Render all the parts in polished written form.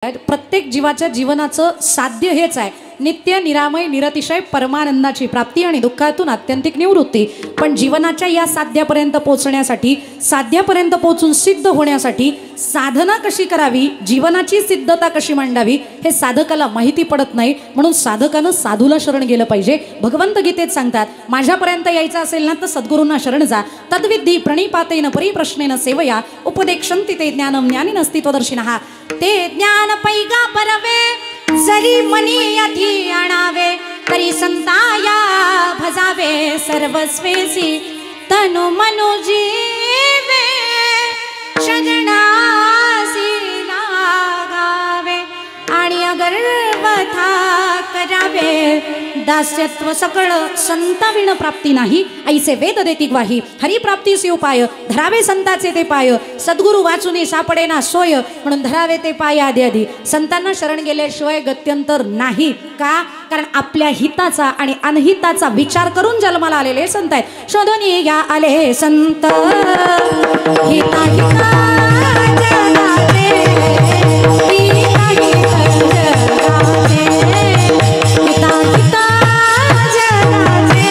प्रत्येक जीवाच्या जीवनाचं साध्य हेच आहे, नित्य निरामय निरतिशय परमानंदाची प्राप्ती आणि दुःखातून आत्यंतिक निवृत्ती। पण जीवनाच्या या साध्यापर्यंत पोहोचण्यासाठी, साध्यापर्यंत पोहोचून सिद्ध होण्यासाठी साधना कशी करावी, जीवनाची सिद्धता कशी मांडावी हे साधकाला माहिती पडत नाही। म्हणून साधकानं साधूला शरण गेलं पाहिजे। भगवंत गीतेत सांगतात, माझ्यापर्यंत यायचं असेल ना तर सद्गुरूंना शरण जा। तद्विद्धी प्रणिपातेन परिप्रश्नेन सेवया उपदेक्षन्ति ते ज्ञानम ज्ञानिनस्तित्वदर्शिनः। ते ज्ञान पैगा परवे जरी मनी अधी आणावे, तरी संताया भजावे सर्वस्वेसी तनु मनु जीवे शरणासी लागावे आणि अगर्वथा करावे। दास्यत्व सकळ संताविण प्राप्ती नाही, ऐसे वेद देती ग्वाही। हरिप्राप्तीसी उपाय धरावे संताचे ते पाय, सद्गुरु वाचुनी सापडे ना सोय, म्हणून धरावे ते पाय आधी आधी। संतांना शरण गेल्याशिवाय गत्यंतर नाही। का? कारण आपल्या हिताचा आणि अनहिताचा विचार करून जन्माला आलेले संत आहेत। शोधून या आले संत हिता हिता जगाते, हिता हिता जगाते, हिता हिता जगाते।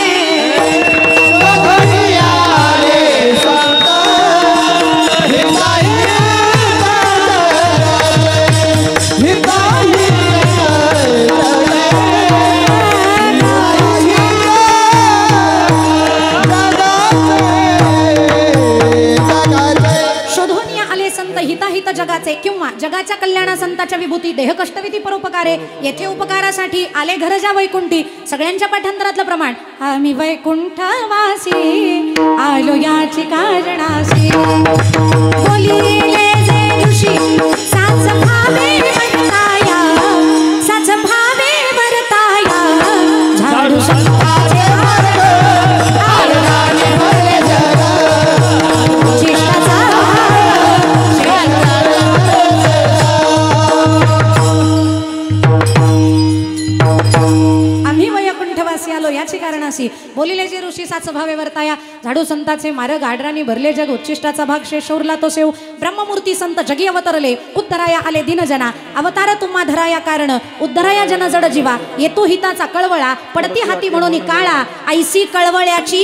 शोधून या आले संत हिता हिता जगाते, हिता हिताहित जगाचे किंवा जगाच्या कल्याणा संताच्या विभूती देह कष्टविधी परोपकारे। येथे उपकारासाठी आले घर जा वैकुंठी। सगळ्यांच्या पाठांतरातलं प्रमाण, आम्ही वैकुंठवासी आलो याची कारणासी। बोलिले जे ऋषी साच भावे वर्ताया, साच भावे वर्ताया। झाडू संताचे मार्ग आरणाने भरले जग, उच्छिष्टाचा आलो याची कारणासी। बोलिले जे ऋषी साच भावे वर्ताया, झाडू संताचे मार्ग आडराणी भरले जग, उच्छिष्टाचा भाग शेष उरला तो सेव। ब्रह्ममूर्ती संत जगी अवतरले, उद्धराया आले दीनजना। अवतार तुम्हा धराया कारण, उद्धराया जन जड जीवा। येतो हिताचा कळवळा, पडती हाती म्हणून काळा। ऐसी कळवळ्याची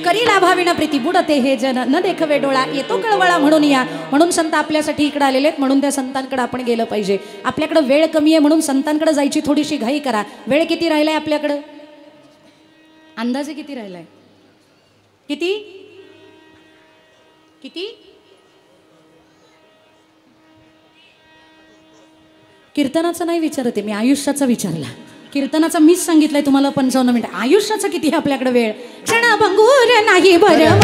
करी लाभाविण प्रीती, बुडते हे जन न देखवे डोळा। येतो कळवळा म्हणून या, म्हणून संत आपल्यासाठी इकडे आलेले आहेत। म्हणून त्या संतांकडे आपण गेलं पाहिजे। आपल्याकडे वेळ कमी आहे म्हणून संतांकडे जायची थोडीशी घाई करा। वेळ किती राहिलाय आपल्याकडे? अंदाजे किती राहिलाय? किती किती? कीर्तनाचं नाही विचारते मी, आयुष्याचा विचारला। कीर्तनाचा मीच सांगितलंय तुम्हाला 55 मिनिट। आयुष्याचा किती आहे आपल्याकडे वेळ? क्षणभंगूर नाही बरं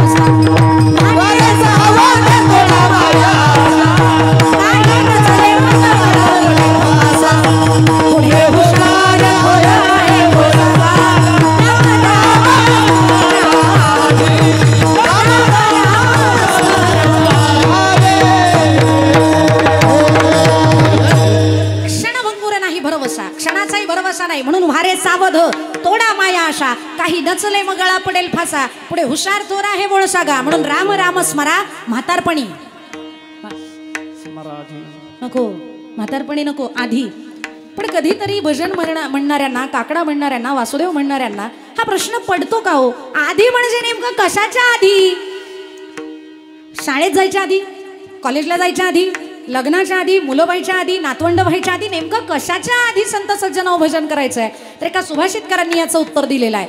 नाही, म्हणून वारे सावध तोडा माया आशा। काही नचले मगळा पडेल फासा, पुढे हुशार थोरा हे बोळ सागा। म्हणून राम राम स्मरा म्हातारपणी नको, म्हातारपणी नको आधी। पण कधीतरी भजन म्हणणाऱ्यांना, काकडा म्हणणाऱ्यांना, वासुदेव म्हणणाऱ्यांना हा प्रश्न पडतो का हो? आधी म्हणजे नेमकं कशाच्या आधी? शाळेत जायच्या आधी, कॉलेजला जायच्या आधी, लग्नाच्या आधी, मुलं व्हायच्या आधी, नातवंड व्हायच्या आधी, नेमकं कशाच्या आधी संत सज्जनाव भजन करायचं आहे? तर एका सुभाषितकारांनी याचं उत्तर दिलेलं आहे।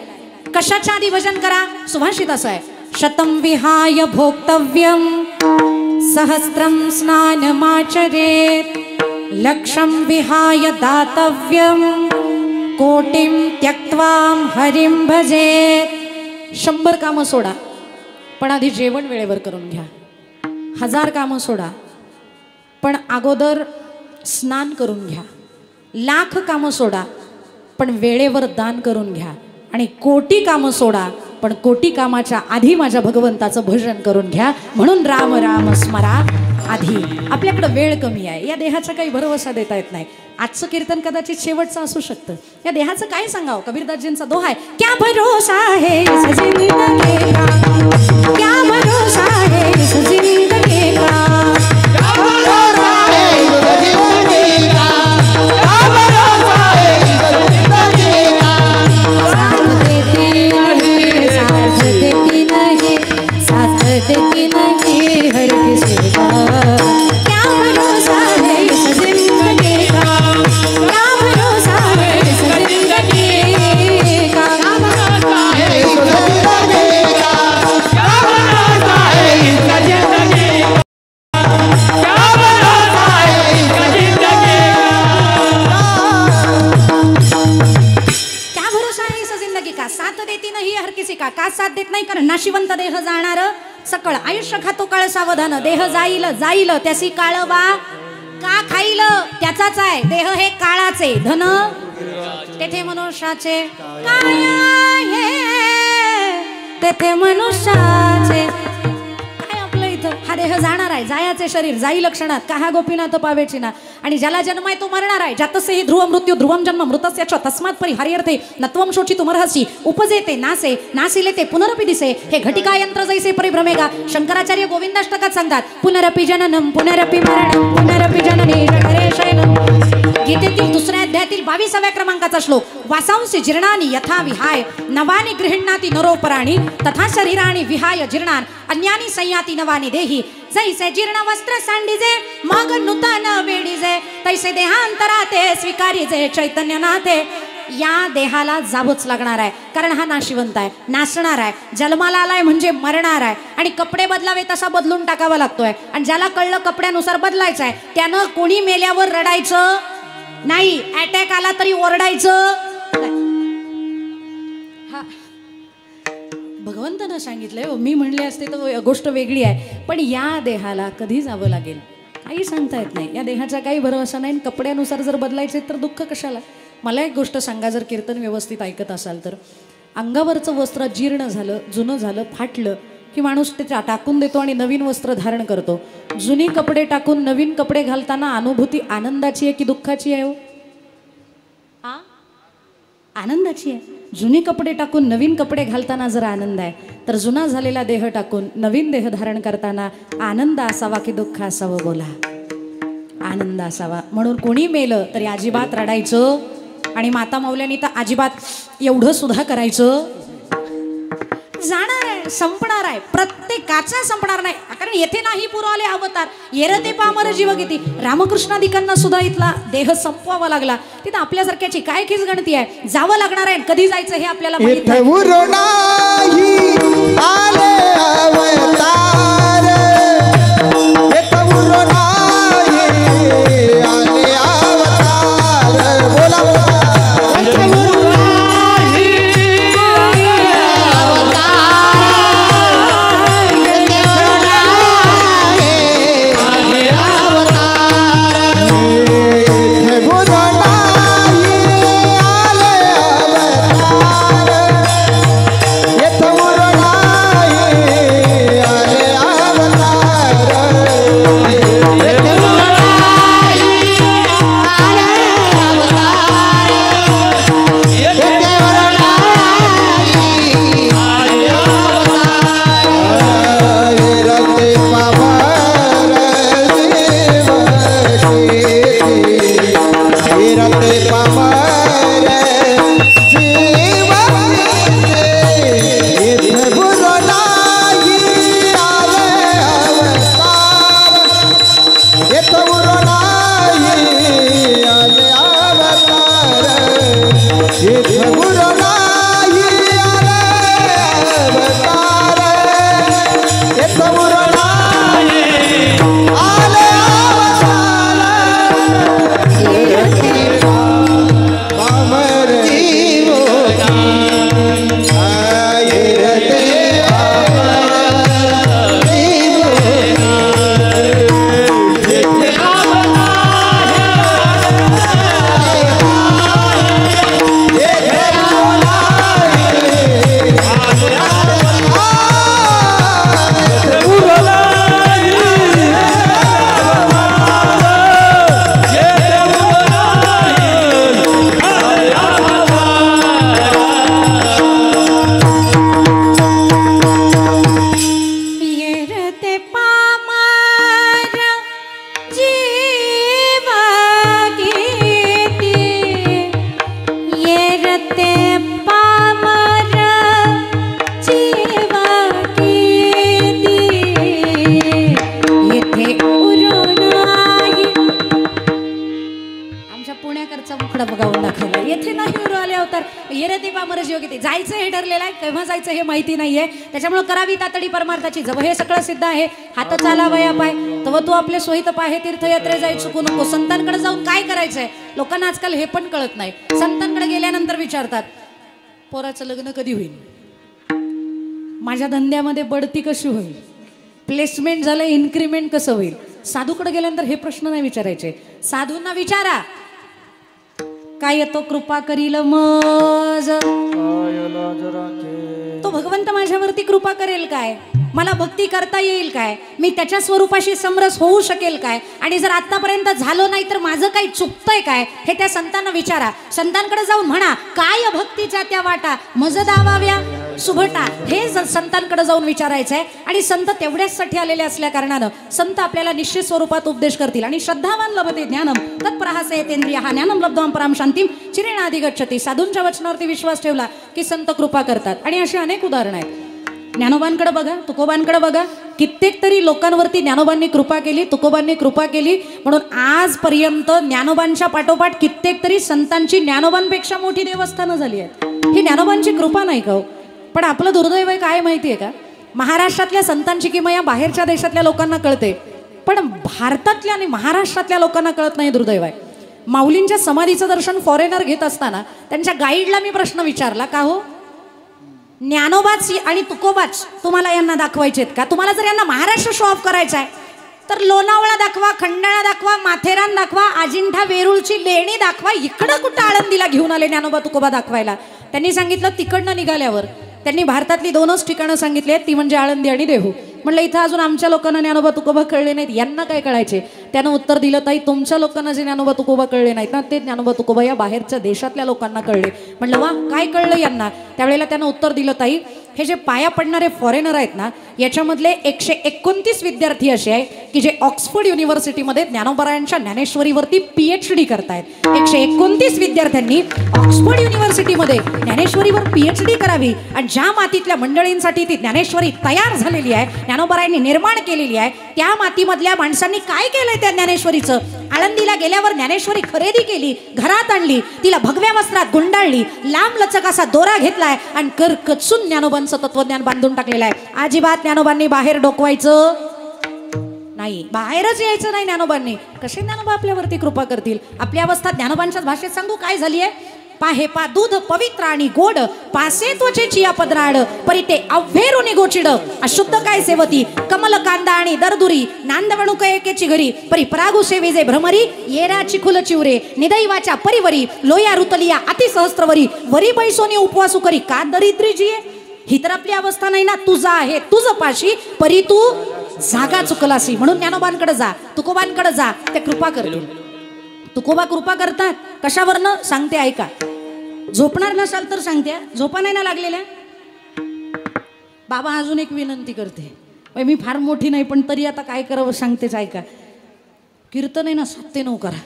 कशाच्या आधी भजन करा? सुभाषित असं आहे, शतम विहाय भोक्तव्यम सहस्त्रम स्नानमाचरेत, लक्षम विहाय दातव्यम कोटिम त्यक्त्वा हरिम भजेत। 100 कामं सोडा, पण आधी जेवण वेळेवर करून घ्या। 1000 कामं सोडा, पण अगोदर स्नान करून घ्या। 1,00,000 कामं सोडा, पण वेळेवर दान करून घ्या। आणि कोटी कामं सोडा, पण कोटी कामाच्या आधी माझ्या भगवंताचं भजन करून घ्या। म्हणून राम राम स्मरा आधी। आपल्याकडे वेळ कमी आहे, या देहाचा काही भरवसा देता येत नाही। आजचं कीर्तन कदाचित शेवटचं असू शकतं। या देहाचं काय सांगावं? कबीरदासजींचा दोहा आहे, क्या भरोसा है इस जिंदगी का, क्या भरोसा है इस जिंदगी का। का का साथ देत नाही कारण नाशिवंत देह जाणार सकळ आयुष्य खातो काळ सावधान देह जाईल जाईल त्यासी काळ वा का खाईल त्याचाच आहे देह हे काळाचे धन तेथे मनुष्याचे काय आहे तेथे मनुष्याचे काय आपलं इथं हा देह जाणार आहे जायाचे शरीर जाई लक्षणात का हा गोपीनाथ पावेची ना आणि ज्याला जन्म आहे तो मरणार आहे जातसे ही ध्रुव मृत्यू ध्रुवम जन्म मृतस्य च तस्मात् परिहार्यर्थे नत्वम शोचितु मर्हसि उपजेते नासे नासिले ते पुनरपि दिसे हे घटिका यंत्र जैसे परिभ्रमेगा शंकराचार्य गोविंदाष्टकात सांगतात पुनरपि जननम पुनरपि मरणम पुनरपि जननी जठरे शयनम गीतेतील दुसऱ्या अध्यायातील 22व्या क्रमांकाचा श्लोक वासांसी जीर्णानि यथा विहाय नवानि गृह्णाति नरोपराणि तथा शरीराणि विहाय जीर्णान अन्यानि संयाति नवानि देहि जैसे जीर्ण वस्त्र सांडिजे मग नूतन वेडीजे तैसे देहांतराते स्वीकारीजे चैतन्य नाथे या देहाला जावंच लागणार आहे कारण हा नाशिवंत आहे नासणार आहे जन्माला आलाय म्हणजे मरणार आहे आणि कपडे बदलावे तसा बदलून टाकावा लागतोय आणि ज्याला कळलं कपड्यानुसार बदलायचं आहे त्यानं कोणी मेल्यावर रडायचं नाही अटॅक आला तरी ओरडायचं हा भगवंतानं सांगितलंय मी म्हणले असते तर गोष्ट वेगळी आहे पण या देहाला कधी जावं लागेल काही सांगता येत नाही या देहाचा काही भरोसा नाही कपड्यानुसार जर बदलायचे तर दुःख कशाला मला एक गोष्ट सांगा जर कीर्तन व्यवस्थित ऐकत असाल तर अंगावरचं वस्त्र जीर्ण झालं जुनं झालं फाटलं की माणूस ते टाकून देतो आणि नवीन वस्त्र धारण करतो जुनी कपडे टाकून नवीन कपडे घालताना अनुभूती आनंदाची आहे की दुःखाची आहे हो आनंदाची आहे जुनी कपडे टाकून नवीन कपडे घालताना जर आनंद आहे तर जुना झालेला देह टाकून नवीन देह धारण करताना आनंद असावा की दुःख असावं बोला आनंद असावा म्हणून कोणी मेलं तरी अजिबात रडायचं आणि माता मौल्यांनी तर अजिबात एवढं सुद्धा करायचं जाणार आहे संपणार आहे प्रत्येकाचा संपणार नाही कारण येथे नाही पुरवले अवतार येरते पामर जीव किती रामकृष्णादिकांना सुद्धा इथला देह संपवावा लागला तिथं आपल्यासारख्याची काय खीज गणती आहे जावं लागणार आहे कधी जायचं हे आपल्याला माहित जायचं हे ठरलेलं आहे केव्हा जायचं हे माहिती नाहीये त्याच्यामुळे करावी तातडी परमार्थाची जवळ हे सगळं सिद्ध आहे हात चालावया पाय तव तू आपले सोयीत पाहे तीर्थयात्रे जाय चुकू नको संतांकडे जाऊन काय करायचंय लोकांना आजकाल हे पण कळत नाही संतांकडे गेल्यानंतर विचारतात पोराचं लग्न कधी होईल माझ्या धंद्यामध्ये बढती कशी होईल, प्लेसमेंट झालं, इन्क्रीमेंट कसं होईल. साधूकडे गेल्यानंतर हे प्रश्न नाही विचारायचे. साधूंना विचारा काय येतो कृपा करील मज, तो भगवंत माझ्यावरती कृपा करेल काय, मला भक्ती करता येईल काय, मी त्याच्या स्वरूपाशी समरस होऊ शकेल काय, आणि जर आतापर्यंत झालो नाही तर माझं काही चुकतंय काय, हे त्या संतांना विचारा. संतांकडे जाऊन म्हणा काय भक्तीच्या त्या वाटा मज दावाव्या सुभटा, हे संतांकडे जाऊन विचारायचं आहे. आणि संत तेवढ्याचसाठी आलेले असल्या कारणानं संत आपल्याला निश्चित स्वरूपात उपदेश करतील. आणि श्रद्धावान लभते ज्ञानम तत्प्रहासेतेंद्रिय हा ज्ञानम लब्ध्वाम पराम शांतीम चिरेणाधी गच्छति. साधूंच्या वचनावरती विश्वास ठेवला की संत कृपा करतात. आणि अशी अनेक उदाहरणं आहेत. ज्ञानोबांकडे बघा, तुकोबांकडे बघा, कित्येक तरी लोकांवरती ज्ञानोबांनी कृपा केली, तुकोबांनी कृपा केली. म्हणून आजपर्यंत ज्ञानोबांच्या पाठोपाठ कित्येक तरी संतांची ज्ञानोबांपेक्षा मोठी देवस्थानं झाली आहेत. ही ज्ञानोबांची कृपा नाही का? पण आपलं दुर्दैव काय माहिती आहे का, महाराष्ट्रातल्या संतांची किमया बाहेरच्या देशातल्या लोकांना कळते, पण भारतातल्या आणि महाराष्ट्रातल्या लोकांना कळत नाही. दुर्दैव आहे. माऊलींच्या समाधीचं दर्शन फॉरेनर घेत असताना त्यांच्या गाईडला मी प्रश्न विचारला, का हो ज्ञानोबाच आणि तुकोबाच तुम्हाला यांना दाखवायचे आहेत का? तुम्हाला जर यांना महाराष्ट्र शो ऑफ करायचा आहे तर लोणावळा दाखवा, खंडाळा दाखवा, माथेरान दाखवा, अजिंठा वेरूळची लेणी दाखवा. इकडं कुठं आळंदीला घेऊन आले ज्ञानोबा तुकोबा दाखवायला? त्यांनी सांगितलं तिकडनं निघाल्यावर त्यांनी भारतातली 2च ठिकाणं सांगितली आहेत, ती म्हणजे आळंदी आणि देहू. म्हणलं इथं अजून आमच्या लोकांना ज्ञानोबा तुकोबा कळले नाहीत, यांना काय कळायचे? त्यानं उत्तर दिलं, ताई तुमच्या लोकांना जे ज्ञानोबा तुकोबा कळले नाहीत ना, ते ज्ञानोबा तुकोबा या बाहेरच्या देशातल्या लोकांना कळले. म्हणलं वा, काय कळलं यांना? त्यावेळेला त्यानं उत्तर दिलं, ताई हे जे पाया पडणारे फॉरेनर आहेत ना, याच्यामधले 129 विद्यार्थी असे आहे की जे ऑक्सफोर्ड युनिव्हर्सिटीमध्ये ज्ञानोबरायांच्या ज्ञानेश्वरीवरती PhD करतायत. 129 विद्यार्थ्यांनी ऑक्सफोर्ड युनिव्हर्सिटीमध्ये ज्ञानेश्वरीवर PhD करावी. आणि ज्या मातीतल्या मंडळींसाठी ती ज्ञानेश्वरी तयार झालेली आहे, ज्ञानोबरायांनी निर्माण केलेली आहे, त्या मातीमधल्या माणसांनी काय केलंय त्या ज्ञानेश्वरीचं? आळंदीला गेल्यावर ज्ञानेश्वरी खरेदी केली, घरात आणली, तिला भगव्या वस्त्रात गुंडाळली, लांब लचक असा दोरा घेतलाय आणि कचून ज्ञानोबांचं तत्वज्ञान बांधून टाकलेलं आहे. अजिबात ज्ञानोबांनी बाहेर डोकवायचं नाही, बाहेरच यायचं नाही ज्ञानोबांनी. कसे ज्ञानोबा आपल्यावरती कृपा करतील? आपली अवस्था ज्ञानोबांच्याच भाषेत सांगू काय झाली आहे? पाहे पा दूध पवित्र आणि गोड, पासे त्वचेची या पदराड, परी ते अव्हेरुनी गोचिड, अशुद्ध काय सेवती, कमल कांदा आणि दरदुरी, नांदवणुक एकेची घरी, परी परागु सेवेजे भ्रमरी, येराची खुल चिवरे, निदैवाच्या परिवरी, लोया रुतलिया अतिसहस्त्रवरी, वरी बैसोनी उपवासू करी, का दरिद्री जिये? ही तर आपली अवस्था नाही ना. तुझा आहे तुझं पाशी, परी तू जागा चुकलासी. म्हणून ज्ञानोबांकडे जा, तुकोबांकडे जा, ते कृपा करतील. तुकोबा कृपा करतात कशावरनं सांगते, ऐका. झोपणार नसाल तर सांगते, झोपा नाही ना लागलेल्या. बाबा अजून एक विनंती करते, मी फार मोठी नाही पण तरी आता काय करावं सांगतेच, ऐका. कीर्तन आहे ना 7 ते 9 करा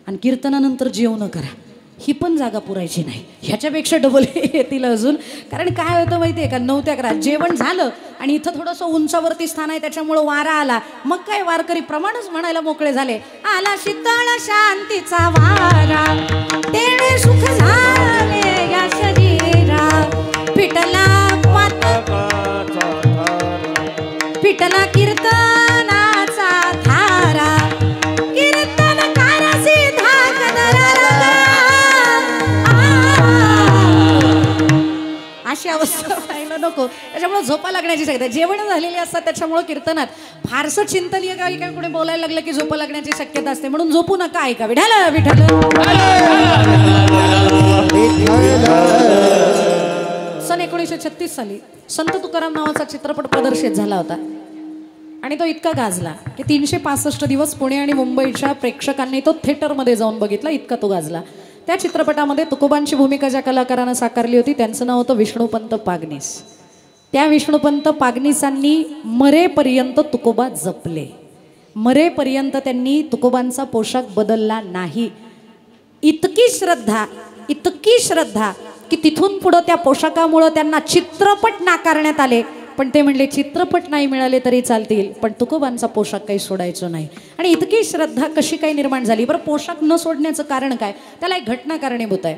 आणि कीर्तनानंतर जेवण करा. ही पण जागा पुरायची नाही, ह्याच्यापेक्षा डबल येतील अजून. कारण काय होतं माहिती आहे का, 9 ते 11 जेवण झालं आणि इथं थोडंसं उंचावरती स्थान आहे, त्याच्यामुळं वारा आला, मग काय वारकरी प्रमाणच म्हणायला मोकळे झाले. आला शीतळ शांतीचा वारा, तेणे सुख झाले या शरीरा, पिटला पिटला कीर्तनाचा थारा, अशी अवस्था व्हायला नको. त्याच्यामुळे झोपा लागण्याची शक्यता, जेवण झालेली असतात त्याच्यामुळे कीर्तनात फारसं चिंतनीय काही काय कोणी बोलायला लागलं की झोपा लागण्याची शक्यता असते. म्हणून झोपू नका, ऐका. विठाल विठाल. सन 1936 साली संत तुकाराम नावाचा चित्रपट प्रदर्शित झाला होता आणि तो इतका गाजला की 365 दिवस पुणे आणि मुंबईच्या प्रेक्षकांनी तो थिएटरमध्ये जाऊन बघितला, इतका तो गाजला. त्या चित्रपटामध्ये तुकोबांची भूमिका ज्या कलाकारानं साकारली होती त्यांचं नाव होतं विष्णुपंत पागनीस. त्या विष्णुपंत पागनीसांनी मरेपर्यंत तुकोबा जपले, मरेपर्यंत त्यांनी तुकोबांचा पोशाख बदलला नाही. इतकी श्रद्धा की तिथून पुढं त्या पोशाखामुळं त्यांना चित्रपट नाकारण्यात आले, पण ते म्हणले चित्रपट नाही मिळाले तरी चालतील पण तुकोबांचा पोशाख काही सोडायचो नाही. आणि इतकी श्रद्धा कशी काय निर्माण झाली? बरं, पोशाख न सोडण्याचं कारण काय? त्याला एक घटना कारणीभूत आहे.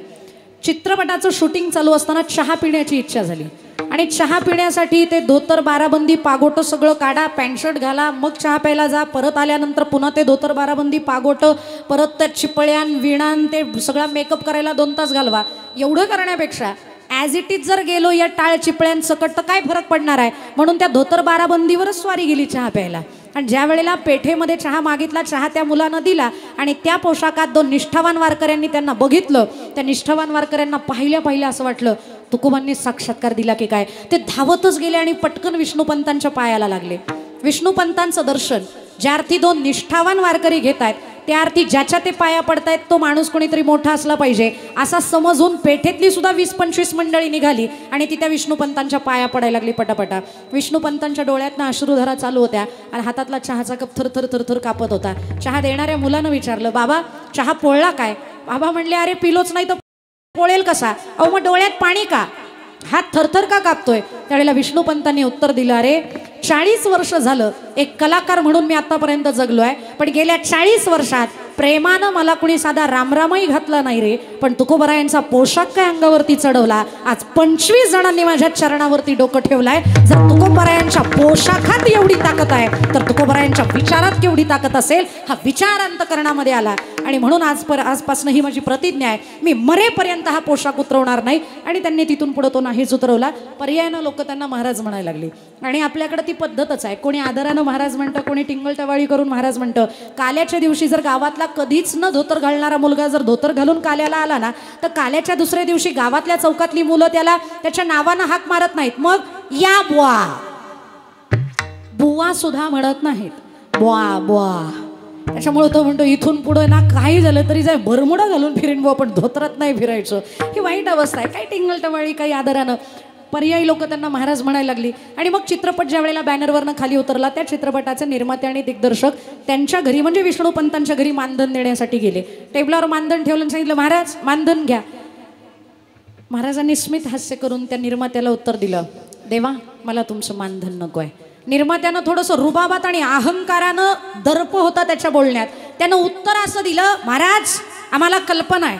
चित्रपटाचं शूटिंग चालू असताना चहा पिण्याची इच्छा झाली आणि चहा पिण्यासाठी ते धोतर बाराबंदी पागोटं सगळं काढा, पॅन्ट शर्ट घाला, मग चहा प्यायला जा. परत आल्यानंतर पुन्हा ते धोतर बाराबंदी पागोटं, परत त्या चिपळ्यान विणान ते सगळा मेकअप करायला 2 तास घालवा. एवढं करण्यापेक्षा ॲज इट इज जर गेलो या टाळ चिपळ्यांसकट तर काय फरक पडणार आहे, म्हणून त्या धोतर बाराबंदीवरच स्वारी गेली चहा प्यायला. आणि ज्या वेळेला पेठेमध्ये चहा मागितला, चहा त्या मुलानं दिला आणि त्या पोशाखात दोन निष्ठावान वारकऱ्यांनी त्यांना बघितलं. त्या निष्ठावान वारकऱ्यांना पाहिल्या असं वाटलं तुकोबांनी साक्षात्कार दिला की काय. ते धावतच गेले आणि पटकन विष्णुपंतांच्या पायाला लागले. विष्णुपंतांचं दर्शन ज्या अर्थी दोन निष्ठावान वारकरी घेत आहेत, त्या अर्थी ज्याच्या ते पाया पडतायत तो माणूस कोणीतरी मोठा असला पाहिजे असा समजून पेठेतली सुद्धा 20-25 मंडळी निघाली आणि ती त्या विष्णुपंतांच्या पाया पडायला लागली पटापटा. विष्णुपंतांच्या डोळ्यातनं अश्रुधारा चालू होत्या आणि हातातला चहाचा कप थरथर कापत होता. चहा देणाऱ्या मुलानं विचारलं, बाबा चहा पोळला काय? बाबा म्हणले, अरे पिलोच नाही तर पोळेल कसा? अहो मग डोळ्यात पाणी का? हात थरथर का कापतोय? त्यावेळेला विष्णुपंतांनी उत्तर दिलं, अरे 40 वर्ष झालं एक कलाकार म्हणून मी आतापर्यंत जगलोय, पण गेल्या 40 वर्षात प्रेमानं मला कुणी साधा रामरामही घातला नाही रे, पण तुकोबरायांचा पोशाख काय अंगावरती चढवला. आज 25 जणांनी माझ्या चरणावरती डोकं ठेवलाय. जर तुकोबरायांच्या पोशाखात एवढी ताकद आहे तर तुकोबरायांच्या विचारात केवढी ताकद असेल हा विचार अंतकरणामध्ये आला. आणि म्हणून आजपासून ही माझी प्रतिज्ञा आहे, मी मरेपर्यंत हा पोशाख उतरवणार नाही. आणि त्यांनी तिथून पुढे तो नाहीच उतरवला. पर्यायानं लोक त्यांना महाराज म्हणायला लागली. आणि आपल्याकडे ती पद्धतच आहे, कोणी आदरानं महाराज म्हणतं, कोणी टिंगलटवाळी करून महाराज म्हणतं. काल्याच्या दिवशी जर गावातला कधीच न धोतर घालणारा मुलगा जर धोतर घालून काल्याला आला ना, तर काल्याच्या दुसऱ्या दिवशी गावातल्या चौकातली मुलं त्याला त्याच्या नावानं हाक मारत नाहीत, मग या बुवा बुवा सुद्धा म्हणत नाहीत, बुवा बुवा. त्याच्यामुळे तो म्हणतो इथून पुढे ना काही झालं तरी जाय बरमुडा घालून फिरेन बुवा, पण धोतरात नाही फिरायचं. ही वाईट अवस्था आहे. काही टिंगलटवाळी काही आदरानं पर्यायी लोक त्यांना महाराज म्हणायला लागली. आणि मग चित्रपट ज्या वेळेला बॅनरवरनं खाली उतरला, त्या चित्रपटाचे निर्माते आणि दिग्दर्शक त्यांच्या घरी म्हणजे विष्णुपंतांच्या घरी मानधन देण्यासाठी गेले. टेबलावर मानधन ठेवलं आणि सांगितलं, महाराज मानधन घ्या. महाराजांनी स्मित हास्य करून त्या निर्मात्याला उत्तर दिलं, देवा मला तुमचं मानधन नको आहे. निर्मात्यानं थोडंसं रुबाबात आणि अहंकारानं दर्प होता त्याच्या बोलण्यात. त्यानं उत्तर असं दिलं, महाराज आम्हाला कल्पना आहे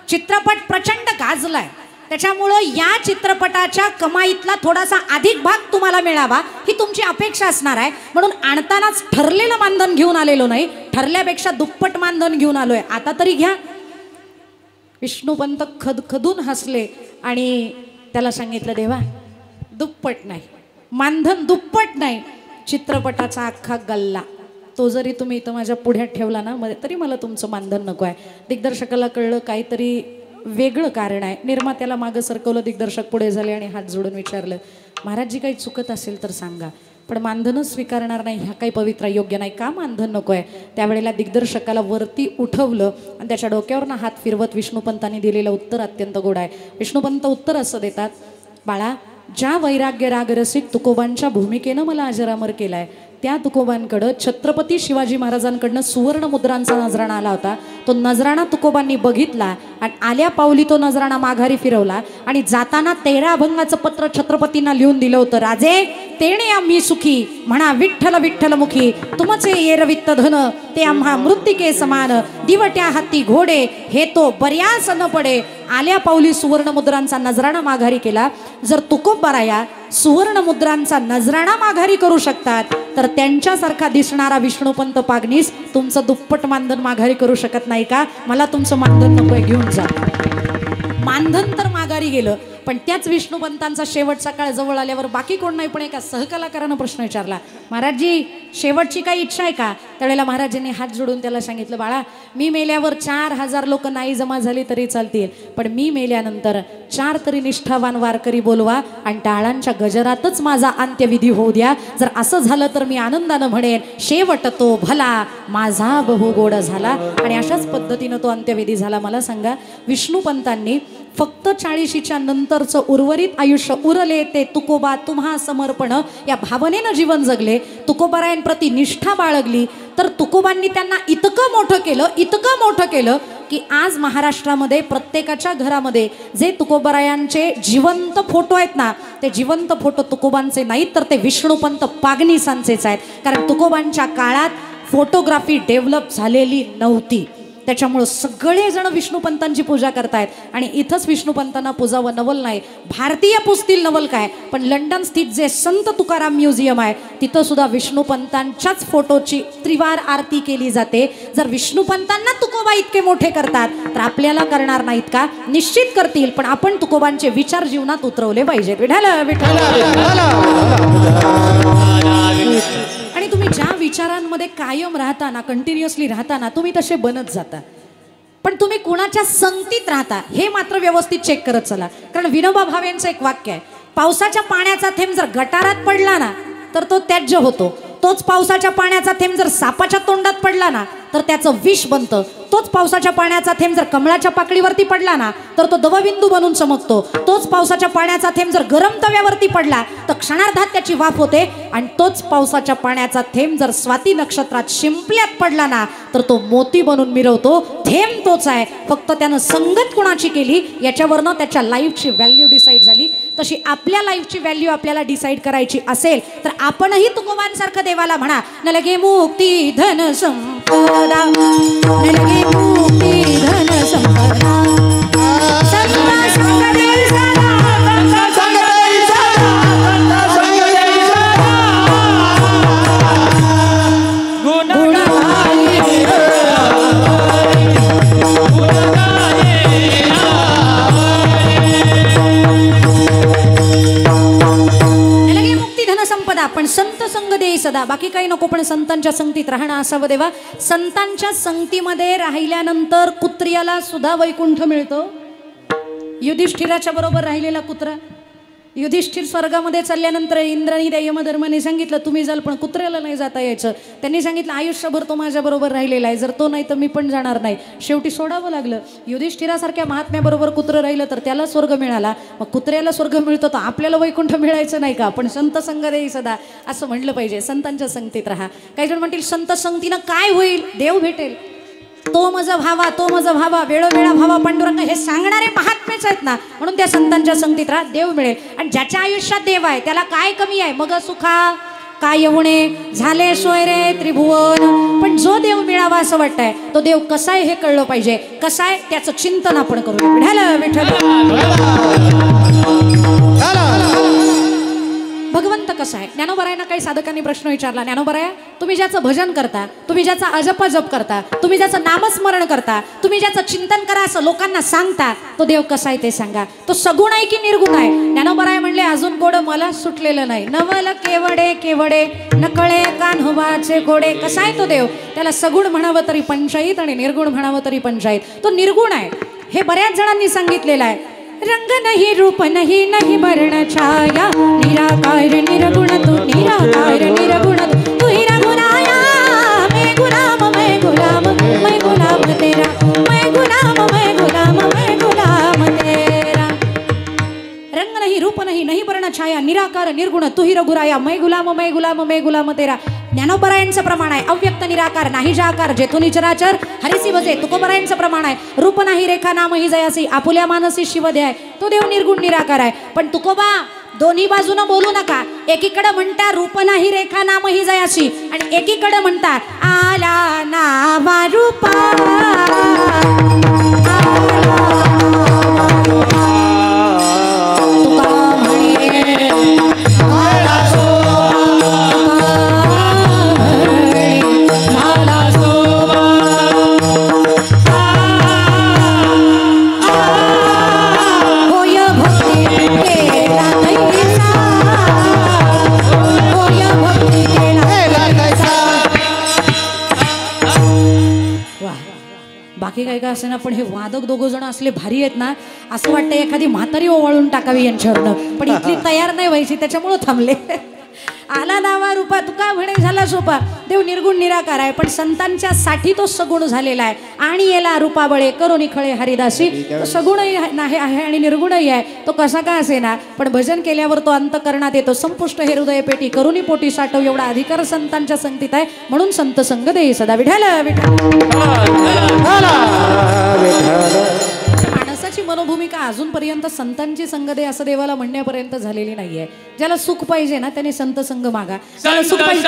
चित्रपट प्रचंड गाजलाय, त्याच्यामुळं या चित्रपटाच्या कमाईतला थोडासा अधिक भाग तुम्हाला मिळावा ही तुमची अपेक्षा असणार आहे, म्हणून आणतानाच ठरलेलं मानधन घेऊन आलेलो नाही, ठरल्यापेक्षा दुप्पट मानधन घेऊन आलोय, आता तरी घ्या. विष्णुपंत खदखदून हसले आणि त्याला सांगितलं, देवा दुप्पट नाही, मानधन दुप्पट नाही, चित्रपटाचा अख्खा गल्ला तो जरी तुम्ही इथं माझ्या पुढ्यात ठेवला ना तरी मला तुमचं मानधन नको आहे. दिग्दर्शकाला कळलं काहीतरी वेगळं कारण आहे. निर्मात्याला मागं सरकवलं. दिग्दर्शक पुढे झाले आणि हात जोडून विचारलं, महाराज जी काही चुकत असेल तर सांगा, पण मानधनच स्वीकारणार नाही ह्या काही पवित्रा योग्य नाही का? मानधन नको आहे. त्यावेळेला दिग्दर्शकाला वरती उठवलं आणि त्याच्या डोक्यावरनं हात फिरवत विष्णुपंतांनी दिलेलं उत्तर अत्यंत गोड आहे. विष्णुपंत उत्तर असं देतात, बाळा ज्या वैराग्य रागरसिक तुकोबांच्या भूमिकेनं मला अजरामर केलाय त्या तुकोबांकडं छत्रपती शिवाजी महाराजांकडनं सुवर्ण मुद्रांचा नजराणा आला होता. तो नजराणा तुकोबांनी बघितला आणि आल्या पावली तो नजराणा माघारी फिरवला आणि जाताना 13 अभंगाचं पत्र छत्रपतींना लिहून दिलं होतं. राजे तेणे आम्ही सुखी म्हणा विठ्ठल विठ्ठल मुखी, तुमचे येरवित्त धन ते आम्हा मृत्तिके समान, दिवट्या हाती घोडे हे तो बऱ्याच न पडे. आल्या पावली सुवर्ण मुद्रांचा नजराणा माघारी केला. जर तुकोबराया सुवर्ण मुद्रांचा नजराणा माघारी करू शकतात तर त्यांच्यासारखा दिसणारा विष्णुपंत पागनीस तुमचं दुप्पट मानधन माघारी करू शकत नाही का? मला तुमचं मानधन नको, घेऊन जा. मानधन तर माघारी गेलं, पण त्याच विष्णुपंतांचा शेवटचा काळ जवळ आल्यावर बाकी कोण नाही पण एका सहकलाकारानं प्रश्न विचारला, महाराजजी शेवटची काही इच्छा आहे का? त्यावेळेला महाराजांनी हात जोडून त्याला सांगितलं, बाळा मी मेल्यावर 4000 लोक नाही जमा झाली तरी चालतील, पण मी मेल्यानंतर 4 तरी निष्ठावान वारकरी बोलवा आणि टाळांच्या गजरातच माझा अंत्यविधी होऊ द्या. जर असं झालं तर मी आनंदानं म्हणेन शेवट तो भला माझा बहु गोड झाला. आणि अशाच पद्धतीनं तो अंत्यविधी झाला. मला सांगा, विष्णुपंतांनी फक्त 40च्या नंतरचं उर्वरित आयुष्य उरले ते तुकोबा तुम्हा समर्पण या भावनेनं जीवन जगले, तुकोबारायांप्रती निष्ठा बाळगली, तर तुकोबांनी त्यांना इतकं मोठं केलं की आज महाराष्ट्रामध्ये प्रत्येकाच्या घरामध्ये जे तुकोबारायांचे जिवंत फोटो आहेत ना, ते जिवंत फोटो तुकोबांचे नाहीत तर ते विष्णुपंत पागनीसांचेच आहेत. कारण तुकोबांच्या काळात फोटोग्राफी डेव्हलप झालेली नव्हती. त्याच्यामुळं सगळेजण विष्णुपंतांची पूजा करतायत आणि इथंच विष्णुपंतांना पूजावं नवल नाही. भारतीय पुसतील नवल काय, पण लंडन स्थित जे संत तुकाराम म्युझियम आहे तिथं सुद्धा विष्णुपंतांच्याच फोटोची त्रिवार आरती केली जाते. जर विष्णुपंतांना तुकोबा इतके मोठे करतात तर आपल्याला करणार नाहीत का? निश्चित करतील, पण आपण तुकोबांचे विचार जीवनात उतरवले पाहिजेत. विठ्ठल विठ्ठल. आणि तुम्ही ज्या विचारांमध्ये कायम राहताना, कंटिन्युअसली राहताना, तुम्ही तसे बनत जाता. पण तुम्ही कुणाच्या संगतीत राहता हे मात्र व्यवस्थित चेक करत चला. कारण विनोबा भावे यांचं एक वाक्य आहे, पावसाच्या पाण्याचा थेंब जर गटारात पडला ना तर तो त्याज्य होतो. तोच पावसाच्या पाण्याचा थेंब जर सापाच्या तोंडात पडला ना तर त्याचं विष बनतं. तोच पावसाच्या पाण्याचा थेंब जर कमळाच्या पाकळीवरती पडला ना तर तो दवबिंदू बनून चमकतो. तोच पावसाच्या पाण्याचा थेंब जर गरम तव्यावरती पडला तर क्षणार्धात त्याची वाफ होते. आणि तोच पावसाच्या पाण्याचा थेंब जर स्वाती नक्षत्रात शिंपल्यात पडला ना तर तो मोती बनून मिरवतो. थेंब तोच आहे, फक्त त्यानं संगत कुणाची केली याच्यावरनं त्याच्या लाईफची व्हॅल्यू डिसाईड झाली. तशी आपल्या लाईफची व्हॅल्यू आपल्याला डिसाईड करायची असेल तर आपणही तुकोबांसारखं देवाला म्हणा, न लगे मुक्ती धन संपदा, न लगे मुक्ती धन संपदा, संता संग देई सदा, संता संग देई सदा, संता संग देई सदा, गुण गाये संपदा. पण संत संग देई सदा, बाकी काही नको, पण संतांच्या संगतीत राहणं असावं देवा. संतांच्या संगतीमध्ये राहिल्यानंतर कुत्र्याला सुद्धा वैकुंठ मिळतो. युधिष्ठिराच्या बरोबर राहिलेला कुत्रा, युधिष्ठिर स्वर्गामध्ये चालल्यानंतर इंद्राणी यमधर्माने सांगितलं तुम्ही जाल, पण कुत्र्याला नाही जाता यायचं. त्यांनी सांगितलं आयुष्यभर तो माझ्या बरोबर राहिलेला आहे, जर तो नाही तर मी पण जाणार नाही. शेवटी सोडावं लागलं. युधिष्ठिरासारख्या महात्म्याबरोबर कुत्रं राहिलं तर त्याला स्वर्ग मिळाला. मग कुत्र्याला स्वर्ग मिळतो तर आपल्याला वैकुंठ मिळायचं नाही का? पण संत संग देई सदा असं म्हणलं पाहिजे. संतांच्या संगतीत राहा. काही जण म्हणतील संत संगतीनं काय होईल? देव भेटेल. तो मज भावा, तो मज भावा, वेळोवेळा भावा पांडुरंग, हे सांगणारे महात्मेच आहेत ना, म्हणून त्या संतांच्या संगतीत राहा, देव मिळेल. आणि ज्याच्या आयुष्यात देव आहे त्याला काय कमी आहे? मग सुखा काय येऊणे झाले सोयरे त्रिभुवन. पण जो देव मिळावा असं वाटतंय तो देव कसा आहे हे कळलं पाहिजे. कसा आहे त्याचं चिंतन आपण करूया. विठ्ठल भगवंत कसा आहे? ज्ञानोबरायांना काही साधकांनी प्रश्न विचारला, ज्ञानोबराया तुम्ही ज्याचं भजन करता, तुम्ही ज्याचा अजप जप करता, तुम्ही ज्याचं नामस्मरण करता, तुम्ही ज्याचं चिंतन करा असं लोकांना सांगता, तो देव कसा आहे ते सांगा. तो सगुण आहे की निर्गुण आहे? ज्ञानोबराय म्हणले अजून गोड मला सुटलेलं नाही. नवल केवडे केवडे नकळे कान्होबाचे गोडे. कसा आहे तो देव? त्याला सगुण म्हणावं तरी पंचायत आणि निर्गुण म्हणावं तरी पंचायत. तो निर्गुण आहे हे बऱ्याच जणांनी सांगितलेलं आहे. रंग नहीं रूप नहीं नहीं वर्ण छाया, निराकार निर्गुण तू, निराकार निर्गुण तू ही रघुराया. मैं गुलाम मैं गुलाम मैं गुलाम तेरा, मैं गुलाम मैं गुलाम मैं गुलाम तेरा. रंग नहीं रूप नहीं नहीं वर्ण छाया, निराकार निर्गुण तू ही रघुराया. मैं गुलाम मैं गुलाम मैं गुलाम तेरा. ज्ञानोबरायांचं प्रमाण आहे अव्यक्त निराकार नाही जाकार, जेथून चराचर हरिसी भजे. तुकोबरायांचं प्रमाण आहे रूप नाही रेखा नाम ही जयासी, आपुल्या मानसी शिवदे आहे. तो देव निर्गुण निराकार आहे. पण तुकोबा दोन्ही बाजूनं बोलू नका. एकीकडे म्हणता रूप नाही रेखा नाम ही जयासी आणि एकीकडे म्हणता आला नावा रूपा. बाकी काय काय असे ना, पण हे वादक दोघं जण असले भारी आहेत ना, असं वाटतं एखादी म्हातारी ओवाळून टाकावी यांच्यावरनं. पण इथली तयार नाही व्हायची त्याच्यामुळं थांबले. आला नावा रूपा तुका म्हणे झाला सोपा. देव निर्गुण निराकार आहे पण संतांच्या साठी तो सगुण झालेला आहे. आणि याला रूपाबळे करून खळे हरिदासी. तो सगुणही आहे आणि निर्गुणही आहे. तो कसा का असे ना, पण भजन केल्यावर तो अंतकरणात येतो. संपुष्ट हे हृदय पेटी करुणी पोटी साठव एवढा अधिकार संतांच्या संगतीत आहे. म्हणून संत संग देई सदा. विठ्ठल माणसाची मनोभूमिका अजूनपर्यंत संतांची संग दे असं देवाला म्हणण्यापर्यंत झालेली नाहीये. ज्याला सुख पाहिजे ना त्याने संत संग मागा. ज्याला सुख पाहिजे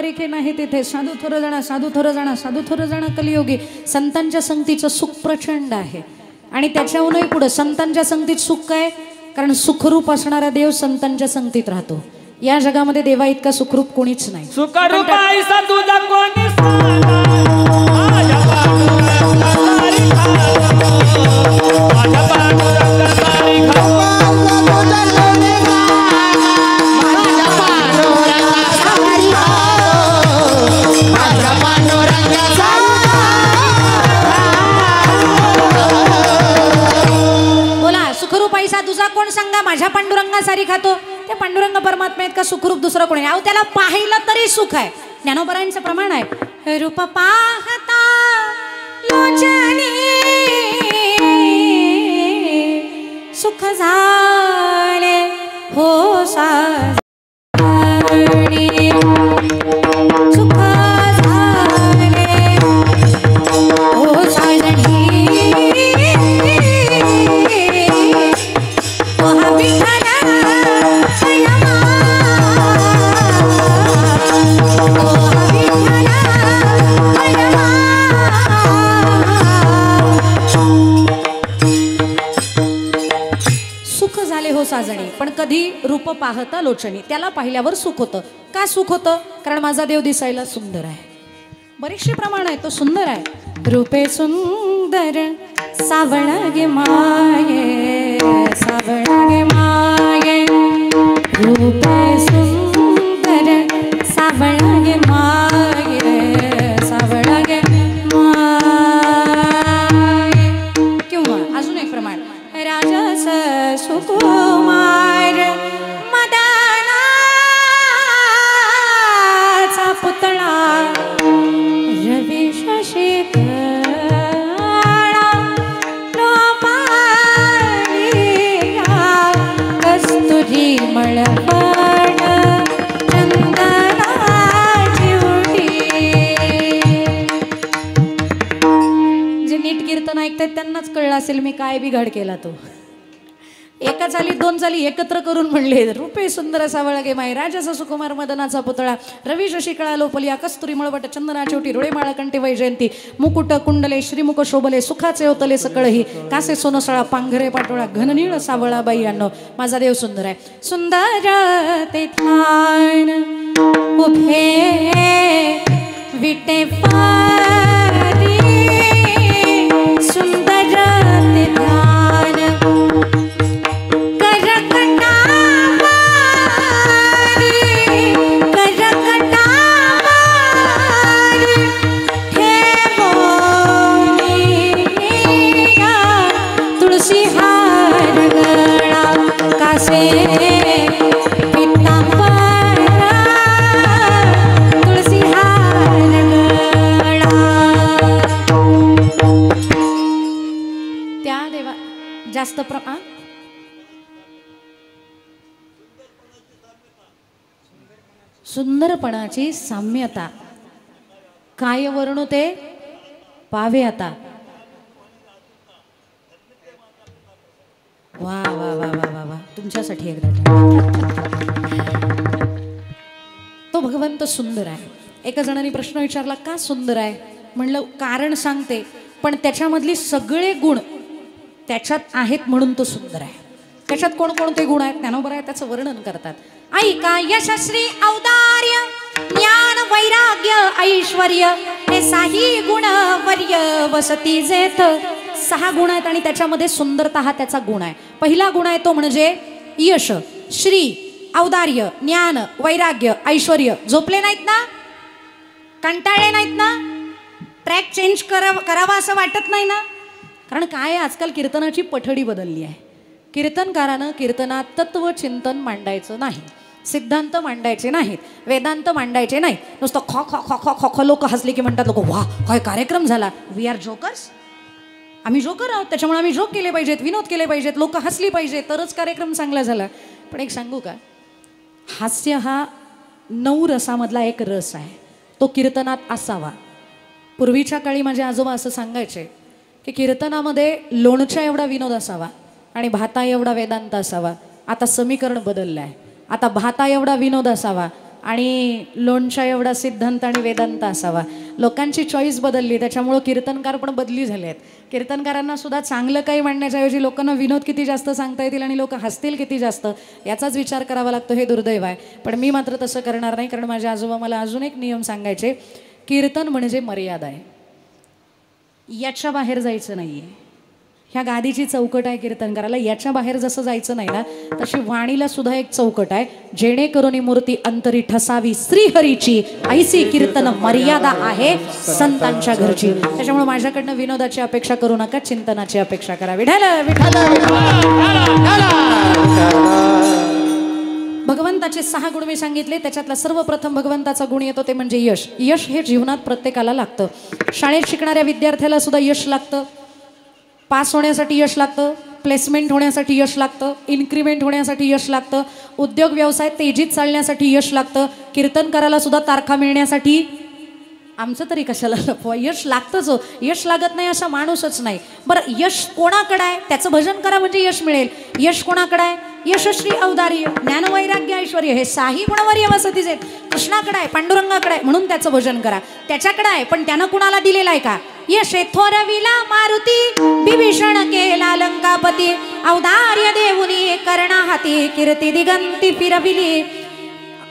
तारीखे नाही तिथे साधू थोर जाणा साधू थोर जाणा साधू थोर जाणा कलियोगी. संतांच्या संगतीचं सुख प्रचंड आहे आणि त्याच्याहूनही पुढं संतांच्या संगतीत सुख काय, कारण सुखरूप असणारा देव संतांच्या संगतीत राहतो. या जगामध्ये देवा इतका सुखरूप कोणीच नाही. सुखरूप ऐसा तुझा कोणी साधा, माझ्या पांडुरंगा सारी खातो, माझ्या पांडुरंगा सारी खातो. तुझा कोण सांगा, माझ्या पांडुरंगा सारी खातो. ते पांडुरंग परमात्मा इतका सुखरूप दुसरं कोणी नाही. त्याला पाहिलं तरी सुख आहे. ज्ञानोबरांचं प्रमाण आहे, रूप पाहता लोचनी सुख झाले हो साजणी, सुख झाले हो साजणी. सुख झाले हो साजणी, पण कधी रूप पाहता लोचनी. त्याला पाहिल्यावर सुख होतं. का सुख होतं? कारण माझा देव दिसायला सुंदर आहे. बरेचसे प्रमाण आहे, तो सुंदर आहे. रूपे सुंदर सावळगे माये, सावळगे माये, रूपे सुंदर सावळगे माये, सावळगे माये. किंवा अजून एक प्रमाण, राजस सुकुमार मदनाचा पुतळा, रवी शशी कस्तुरी मळपण चंदनाची उडी. जे नीट कीर्तन ऐकतात त्यांनाच कळलं असेल मी काय बिघाड केला तो. एका चाली दोन चाली एकत्र करून म्हणले, रूपे सुंदर सावळगे माई, राजस सुकुमार मदनाचा पुतळा, रवी शशी कळा लोपलिया, कस्तुरी मळवट चंदना चेवटी, रुळे माळ कंठी वैजयंती, मुकुट कुंडले श्रीमुख शोभले, सुखाचे होतले सकळही, कासे सोनसळा पांघरे पाटोळा, घननीळ सावळाबाई अन्न. माझा देव सुंदर आहे. सुंदर ते ध्यान उभे विटे पारी, सुंदर ते ध्यान जास्त प्रमाण सुंदरपणाची साम्यता. काय वर्णू ते पावे आता. वा वा वा वा वा वा, तुमच्यासाठी एकदा. तो भगवंत सुंदर आहे. एका जणांनी प्रश्न विचारला, का सुंदर आहे? म्हणलं कारण सांगते, पण त्याच्यामधली सगळे गुण त्याच्यात आहेत म्हणून तो सुंदर आहे. त्याच्यात कोणकोणते गुण आहेत ज्ञानोबराय त्याचं वर्णन करतात. ऐका, यशस्वी औदार्य ज्ञान वैराग्य ऐश्वर्य हे साही गुण वर्य वसती जेथ. 6 गुण आहेत आणि त्याच्यामध्ये सुंदरता हा त्याचा गुण आहे. पहिला गुण आहे तो म्हणजे यश, श्री, औदार्य, ज्ञान, वैराग्य, ऐश्वर्य. झोपले नाहीत ना, कंटाळले नाहीत ना, ट्रॅक चेंज करावा असं वाटत नाही ना. कारण काय आजकाल कीर्तनाची पठडी बदलली आहे. कीर्तनकारानं कीर्तनात तत्वचिंतन मांडायचं नाही, सिद्धांत मांडायचे नाहीत, वेदांत मांडायचे नाही. नुसतं खो खो खो खो खो खो लोक हसले की म्हणतात लोक, वा काय कार्यक्रम झाला. We are jokers. आम्ही जोकर आहोत, त्याच्यामुळे आम्ही जोक केले पाहिजेत, विनोद केले पाहिजेत, लोक हसली पाहिजे, तरच कार्यक्रम चांगला झाला. पण एक सांगू का, हास्य हा 9 रसामधला एक रस आहे. तो कीर्तनात असावा. पूर्वीच्या काळी माझे आजोबा असं सांगायचे की कीर्तनामध्ये लोणच्या एवढा विनोद असावा आणि भाता एवढा वेदांत असावा. आता समीकरण बदललं आहे. आता भाता एवढा विनोद असावा आणि लोणच्या एवढा सिद्धांत आणि वेदांत असावा. लोकांची चॉईस बदलली, त्याच्यामुळं कीर्तनकार पण बदली झाले आहेत. कीर्तनकारांना सुद्धा चांगलं काही म्हणण्याच्याऐवजी लोकांना विनोद किती जास्त सांगता येतील आणि लोक हसतील किती जास्त याचाच विचार करावा लागतो. हे दुर्दैव आहे. पण मी मात्र तसं करणार नाही, कारण माझे आजोबा मला अजून एक नियम सांगायचे, कीर्तन म्हणजे मर्यादा आहे, याच्या बाहेर जायचं नाही आहे. ह्या गादीची चौकट आहे कीर्तनकाराला, याच्या बाहेर जसं जायचं नाही ना, तशी वाणीला सुद्धा एक चौकट आहे, जेणेकरून मूर्ती अंतरी ठसावी श्रीहरीची, ऐसी कीर्तन मर्यादा आहे संतांच्या घरची. त्याच्यामुळे माझ्याकडनं विनोदाची अपेक्षा करू नका, चिंतनाची अपेक्षा करा. विठाल विठाल. भगवंताचे 6 गुण मी सांगितले, त्याच्यातला सर्वप्रथम भगवंताचा गुण येतो ते म्हणजे यश. यश हे जीवनात प्रत्येकाला लागतं. शाळेत शिकणाऱ्या विद्यार्थ्याला सुद्धा यश लागतं, पास होण्यासाठी यश लागतं, प्लेसमेंट होण्यासाठी यश लागतं, इन्क्रीमेंट होण्यासाठी यश लागतं, उद्योग व्यवसाय तेजीत चालण्यासाठी यश लागतं, कीर्तनकाराला सुद्धा तारखा मिळण्यासाठी. आमचं तरी कशाला लपवा, यश लागतंच हो. यश लागत नाही असा माणूसच नाही. बरं, यश कोणाकडे आहे? त्याचं भजन करा म्हणजे यश मिळेल. यश कोणाकडे आहे? यशश्री औदार्य ज्ञानवैराग्य ऐश्वर्य हे 6 गुणवर्य वसतीच आहेत. कृष्णाकडे आहे, पांडुरंगाकडे आहे, म्हणून त्याचं भजन करा. त्याच्याकडे आहे, पण त्यानं कुणाला दिलेलं आहे का? यशे थोरविला मारुती, विभीषण केला लंकापती, औदार्य देऊनी कर्णा हाती, कीर्ती दिगंती फिरविली.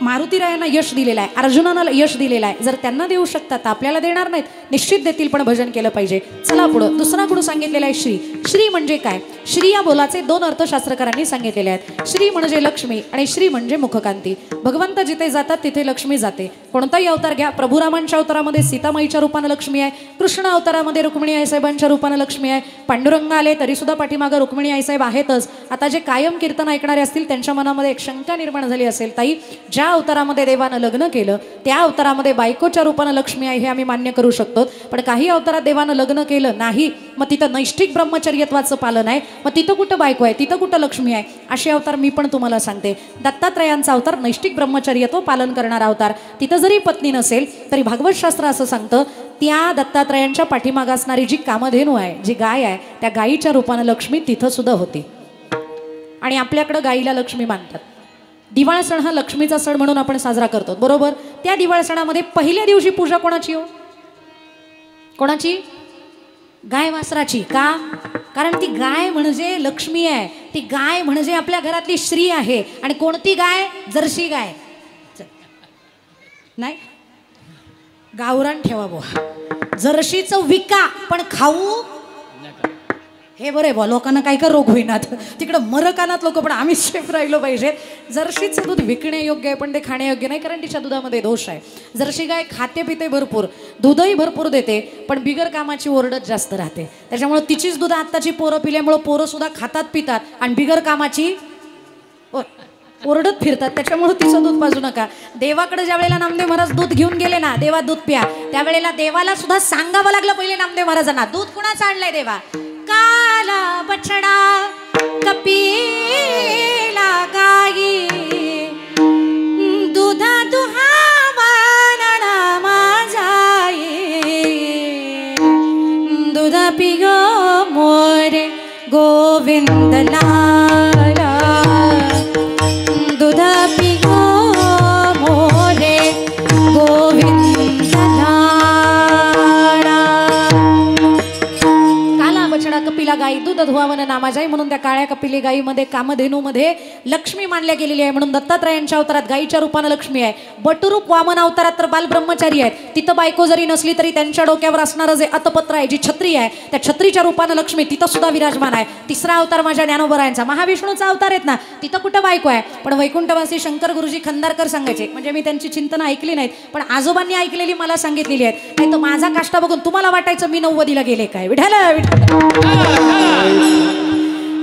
मारुतीरायांना यश दिलेलं आहे, अर्जुनाला यश दिलेलं आहे. जर त्यांना देऊ शकतात तर आपल्याला देणार नाहीत? निश्चित देतील, पण भजन केलं पाहिजे. चला पुढं. दुसरा गुण सांगितलेला आहे श्री. श्री म्हणजे काय? श्री या बोलाचे 2 अर्थ शास्त्रकारांनी सांगितलेले आहेत. श्री म्हणजे लक्ष्मी आणि श्री म्हणजे मुखकांती. भगवंत जिथे जातात तिथे लक्ष्मी जाते. कोणताही अवतार घ्या, प्रभुरामांच्या अवतारामध्ये सीतामाईच्या रूपानं लक्ष्मी आहे, कृष्ण अवतारामध्ये रुक्मिणी आईसाहेबांच्या रूपानं लक्ष्मी आहे, पांडुरंग आले तरी सुद्धा पाठीमागं रुक्मिणी आईसाहेब आहेतच. आता जे कायम कीर्तन ऐकणारे असतील त्यांच्या मनामध्ये एक शंका निर्माण झाली असेल, ताई ज्या अवतारामध्ये देवानं लग्न केलं त्या अवतारामध्ये बायकोच्या रूपानं लक्ष्मी आहे, हे आम्ही मान्य करू शकतो. पण काही अवतारात देवानं लग्न केलं नाही, मग तिथं नैष्ठिक ब्रह्मचर्यत्वाचं पालन आहे, मग तिथं कुठं बायको आहे, तिथं कुठं लक्ष्मी आहे? असे अवतार मी पण तुम्हाला सांगते. दत्तात्रयांचा अवतार नैष्ठिक ब्रह्मचर्यत्व पालन करणारा अवतार. तिथं जरी पत्नी नसेल तरी भागवत शास्त्र असं सांगतं, त्या दत्तात्रयांच्या पाठीमागं असणारी जी कामधेनू आहे, जी गाय आहे, त्या गायीच्या रूपानं लक्ष्मी तिथं सुद्धा होती. आणि आपल्याकडं गायीला लक्ष्मी मानतात. दिवाळ सण हा लक्ष्मीचा सण म्हणून आपण साजरा करतो, बरोबर? त्या दिवाळ सणामध्ये पहिल्या दिवशी पूजा कोणाची हो? कोणाची? गाय वासराची. का? कारण ती गाय म्हणजे लक्ष्मी आहे, ती गाय म्हणजे आपल्या घरातली श्री आहे. आणि कोणती गाय? जर्सी गाय नाही, गावरान ठेवा बुवा. जर्शीचं विका पण खाऊ हे बरे बा, लोकांना काय का रोग होईनात, तिकडं मरकानात लोक, पण आम्ही सेफ राहिलो पाहिजे. जर्शीचं दूध विकणे योग्य आहे पण ते खाण्यायोग्य नाही, कारण तिच्या दुधामध्ये दोष आहे. जर्शी गाय खाते पिते भरपूर, दूधही भरपूर देते, पण बिगर कामाची ओरडत जास्त राहते. त्याच्यामुळे तिचीच दूध आत्ताची पोरं पिल्यामुळं पोरं सुद्धा खातात पितात आणि बिगर कामाची ओरडत फिरतात. त्याच्यामुळे तिचं दूध पाजू नका. देवाकडे ज्या वेळेला नामदेव महाराज दूध घेऊन गेले ना, देवा दूध प्या, त्यावेळेला देवाला सुद्धा सांगावं लागलं पहिले नामदेव महाराजांना, दूध कुणाचं आणलंय देवा? काला बछडा कपिला गाई, दुधा दुहावाना माझाई, दुधा पिगो मोरे गोविंद लाला, दुधा पिगो मोरे गोविंद लाला. काला बछडा कपिला गाई, दूध धुवावन नामाजाई, म्हणून त्या काळ्या कपिली गाईमध्ये कामधेनूमध्ये लक्ष्मी मानल्या गेलेली आहे. म्हणून दत्तात्रयांच्या अवतारात गाईच्या रूपानं लक्ष्मी आहे. बटुरूप वामन अवतारात तर बालब्रह्मचारी आहेत, तिथं बायको जरी नसली तरी त्यांच्या डोक्यावर असणारं जे अतपत्र आहे, जी छत्री आहे, त्या छत्रीच्या रूपानं लक्ष्मी तिथं सुद्धा विराजमान आहे. तिसरा अवतार माझ्या ज्ञानोबरायांचा महाविष्णूचा अवतार आहेत ना, तिथं कुठं बायको आहे? पण वैकुंठवासी शंकर गुरुजी खंदारकर सांगायचे, म्हणजे मी त्यांची चिंतनं ऐकली नाहीत पण आजोबांनी ऐकलेली मला सांगितलेली आहेत. नाही तर माझा काष्टा बघून तुम्हाला वाटायचं मी 90ला गेले काय. विठाल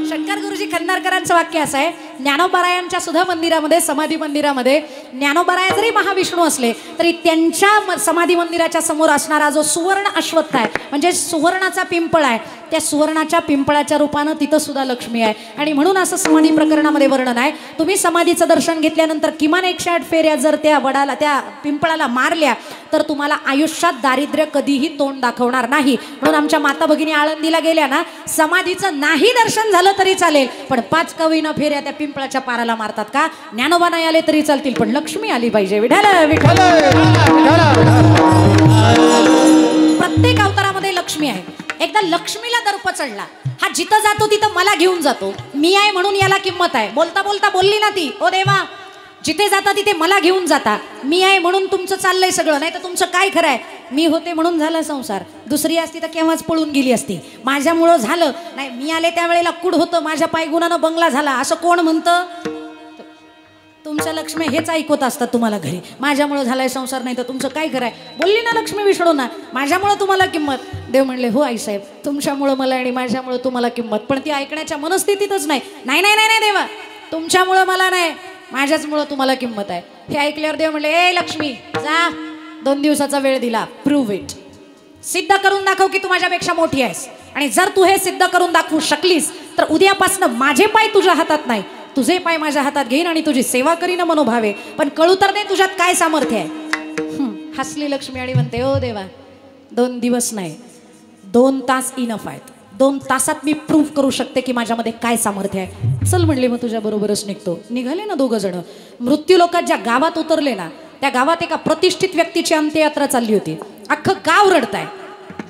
शंकर गुरुजी खंदारकरांचं वाक्य असं आहे, ज्ञानोबरायांच्या सुद्धा मंदिरामध्ये, समाधी मंदिरामध्ये ज्ञानोबराय जरी महाविष्णू असले तरी त्यांच्या समाधी मंदिराच्या समोर असणारा जो सुवर्ण अश्वत्थ आहे, म्हणजे सुवर्णाचा पिंपळ आहे, त्या सुवर्णाच्या पिंपळाच्या रूपानं तिथं सुद्धा लक्ष्मी आहे. आणि म्हणून असं समाधी प्रकरणामध्ये वर्णन आहे, तुम्ही समाधीचं दर्शन घेतल्यानंतर किमान 108 फेऱ्या जर त्या वडाला, त्या पिंपळाला मारल्या तर तुम्हाला आयुष्यात दारिद्र्य कधीही तोंड दाखवणार नाही. म्हणून आमच्या माता भगिनी आळंदीला गेल्या ना, समाधीचं नाही दर्शन झालं तरी चालेल पण 5 कवीनं फेऱ्या त्या पिंपळाच्या पाराला मारतात. का? ज्ञानोबा नाही आले तरी चालतील पण लक्ष्मी आली पाहिजे. विठाल विठाल. प्रत्येक अवतारामध्ये लक्ष्मी आहे. एकदा लक्ष्मीला दर्प चढला. हा जिथं जातो तिथं मला घेऊन जातो. मी आहे म्हणून याला किंमत आहे. बोलता बोलता बोलली ना ती, ओ देवा जिथे जाता तिथे मला घेऊन जाता. मी आहे म्हणून तुमचं चाललंय सगळं, नाही तर तुमचं काय खरं आहे. मी होते म्हणून झाला संसार. दुसरी असती तर केव्हाच पळून गेली असती. माझ्यामुळं झालं नाही. मी आले त्यावेळेला कुड होतं, माझ्या पायगुणानं बंगला झाला असं कोण म्हणतं. तुमच्या लक्ष्मी हेच ऐकवत असतात तुम्हाला घरी. माझ्यामुळं झालाय संसार, नाही तर तुमचं काय कराय. बोलली ना लक्ष्मी विष्णू ना, माझ्यामुळं तुम्हाला किंमत. देव म्हणले हो आईसाहेब, तुमच्यामुळं मला आणि माझ्यामुळं तुम्हाला किंमत. पण ती ऐकण्याच्या मनस्थितीतच नाही. नाही नाही नाही देवा, तुमच्यामुळं मला नाही, माझ्याचमुळं तुम्हाला किंमत आहे. हे ऐकल्यावर देव म्हणले ए लक्ष्मी जा. 2 दिवसाचा वेळ दिला. Prove it. सिद्ध करून दाखव की तू माझ्यापेक्षा मोठी आहेस. आणि जर तू हे सिद्ध करून दाखवू शकलीस तर उद्यापासून माझे पाय तुझ्या हातात नाही, तुझे पाय माझ्या हातात घेईन आणि तुझी सेवा करीन मनोभावे. पण कळू तर दे तुझ्यात काय सामर्थ्य आहे. हसली लक्ष्मी आणि म्हणते ओ देवा 2 दिवस नाही, 2 तास इनफ आहेत. 2 तासात मी प्रूव्ह करू शकते की माझ्यामध्ये काय सामर्थ्य आहे. चल म्हणले मग तुझ्या बरोबरच निघतो. निघाले ना 2 जण. मृत्यू लोकात ज्या गावात उतरले ना, त्या गावात एका प्रतिष्ठित व्यक्तीची अंत्ययात्रा चालली होती. अख्खं गाव रडताय.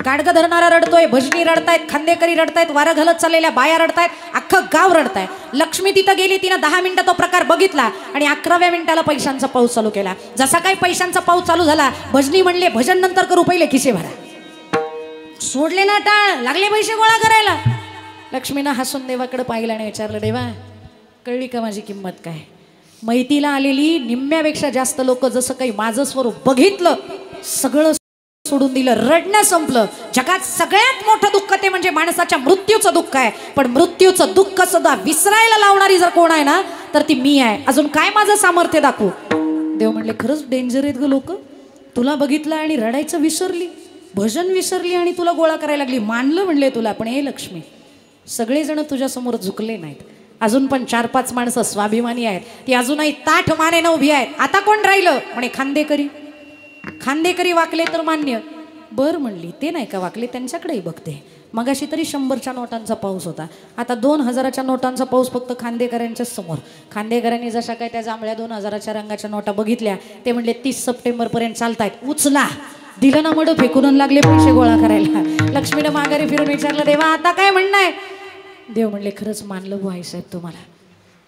गाडगं धरणारा रडतोय, भजनी रडतायत, खांदेकरी रडतायत, वारं घालत चाललेल्या बाया रडतायत, अख्खं गाव रडताय. लक्ष्मी तिथं गेली. तिनं 10 मिनिटं तो प्रकार बघितला आणि 11व्या मिनिटाला पैशांचा पाऊस चालू केला. जसा काही पैशांचा पाऊस चालू झाला, भजनी म्हणले भजन नंतर करू, पहिले खिसे भरा. सोडले ना टाळ, लागले पैसे गोळा करायला. लक्ष्मीनं हसून देवाकडे पाहिलं आणि विचारलं देवा कळली का माझी किंमत काय. मैतीला आलेली निम्म्यापेक्षा जास्त लोक जसं काही माझं स्वरूप बघितलं, सगळं सोडून दिलं, रडणं संपलं. जगात सगळ्यात मोठं दुःख ते म्हणजे माणसाच्या मृत्यूचं दुःख आहे. पण मृत्यूचं दुःख सुद्धा विसरायला लावणारी जर कोण आहे ना तर ती मी आहे. अजून काय माझं सामर्थ्य दाखवू. देव म्हणले खरंच डेंजर आहेत ग लोक. तुला बघितलं आणि रडायचं विसरली, भजन विसरली आणि तुला गोळा करायला लागली. मानलं म्हणले तुला, पण हे लक्ष्मी सगळेजण तुझ्यासमोर झुकले नाहीत. अजून पण 4-5 माणसं स्वाभिमानी आहेत. ती अजूनही ताठ मानेनं उभी आहेत. आता कोण राहिलं म्हणे खांदेकरी. खांदेकरी वाकले तर मान्य. बर म्हणली ते नाही का वाकले, त्यांच्याकडेही बघते. मगाशी तरी 100च्या नोटांचा पाऊस होता, आता 2000च्या नोटांचा पाऊस फक्त खांदेकरांच्याच समोर. खांदेकरांनी जशा काय त्या जांभळ्या 2000च्या रंगाच्या नोटा बघितल्या. ते म्हणले 30 सप्टेंबरपर्यंत चालतायत, उचला. दिलं ना मड, फेकून लागले पैसे गोळा करायला. लक्ष्मीनं माघारी फिरून विचारलं देवा आता काय म्हणणं आहे. देव म्हणले खरंच मानलं भाई साहेब तुम्हाला.